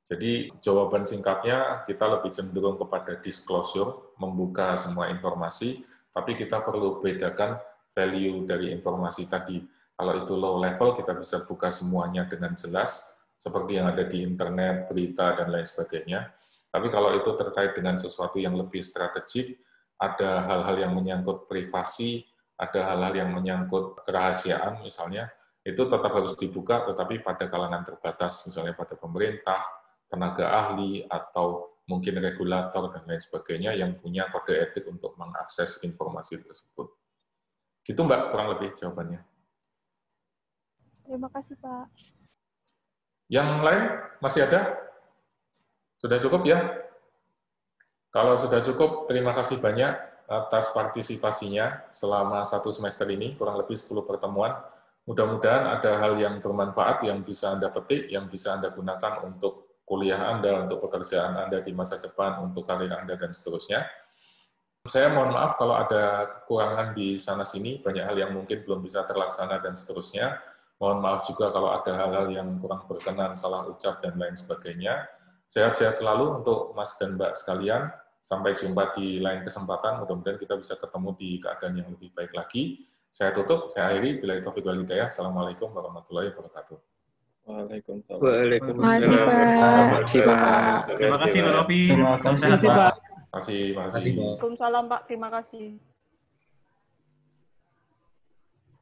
Jadi jawaban singkatnya kita lebih cenderung kepada disclosure, membuka semua informasi, tapi kita perlu bedakan value dari informasi tadi. Kalau itu low level, kita bisa buka semuanya dengan jelas, seperti yang ada di internet, berita, dan lain sebagainya. Tapi kalau itu terkait dengan sesuatu yang lebih strategik, ada hal-hal yang menyangkut privasi, ada hal-hal yang menyangkut kerahasiaan misalnya, itu tetap harus dibuka, tetapi pada kalangan terbatas, misalnya pada pemerintah, tenaga ahli, atau mungkin regulator, dan lain sebagainya, yang punya kode etik untuk mengakses informasi tersebut. Gitu Mbak, kurang lebih jawabannya. Terima kasih Pak. Yang lain masih ada? Sudah cukup ya? Kalau sudah cukup, terima kasih banyak atas partisipasinya selama 1 semester ini, kurang lebih 10 pertemuan. Mudah-mudahan ada hal yang bermanfaat yang bisa Anda petik, yang bisa Anda gunakan untuk kuliah Anda, untuk pekerjaan Anda di masa depan, untuk karir Anda, dan seterusnya. Saya mohon maaf kalau ada kekurangan di sana-sini, banyak hal yang mungkin belum bisa terlaksana, dan seterusnya. Mohon maaf juga kalau ada hal-hal yang kurang berkenan, salah ucap, dan lain sebagainya. Sehat-sehat selalu untuk Mas dan Mbak sekalian. Sampai jumpa di lain kesempatan. Mudah-mudahan kita bisa ketemu di keadaan yang lebih baik lagi. Saya tutup, saya akhiri. Billahi taufiq wal hidayah. Assalamualaikum warahmatullahi wabarakatuh. Waalaikumsalam. Waalaikumsalam. Terima kasih Pak Novi. Terima kasih Pak. Terima kasih. Waalaikumsalam Pak, terima kasih.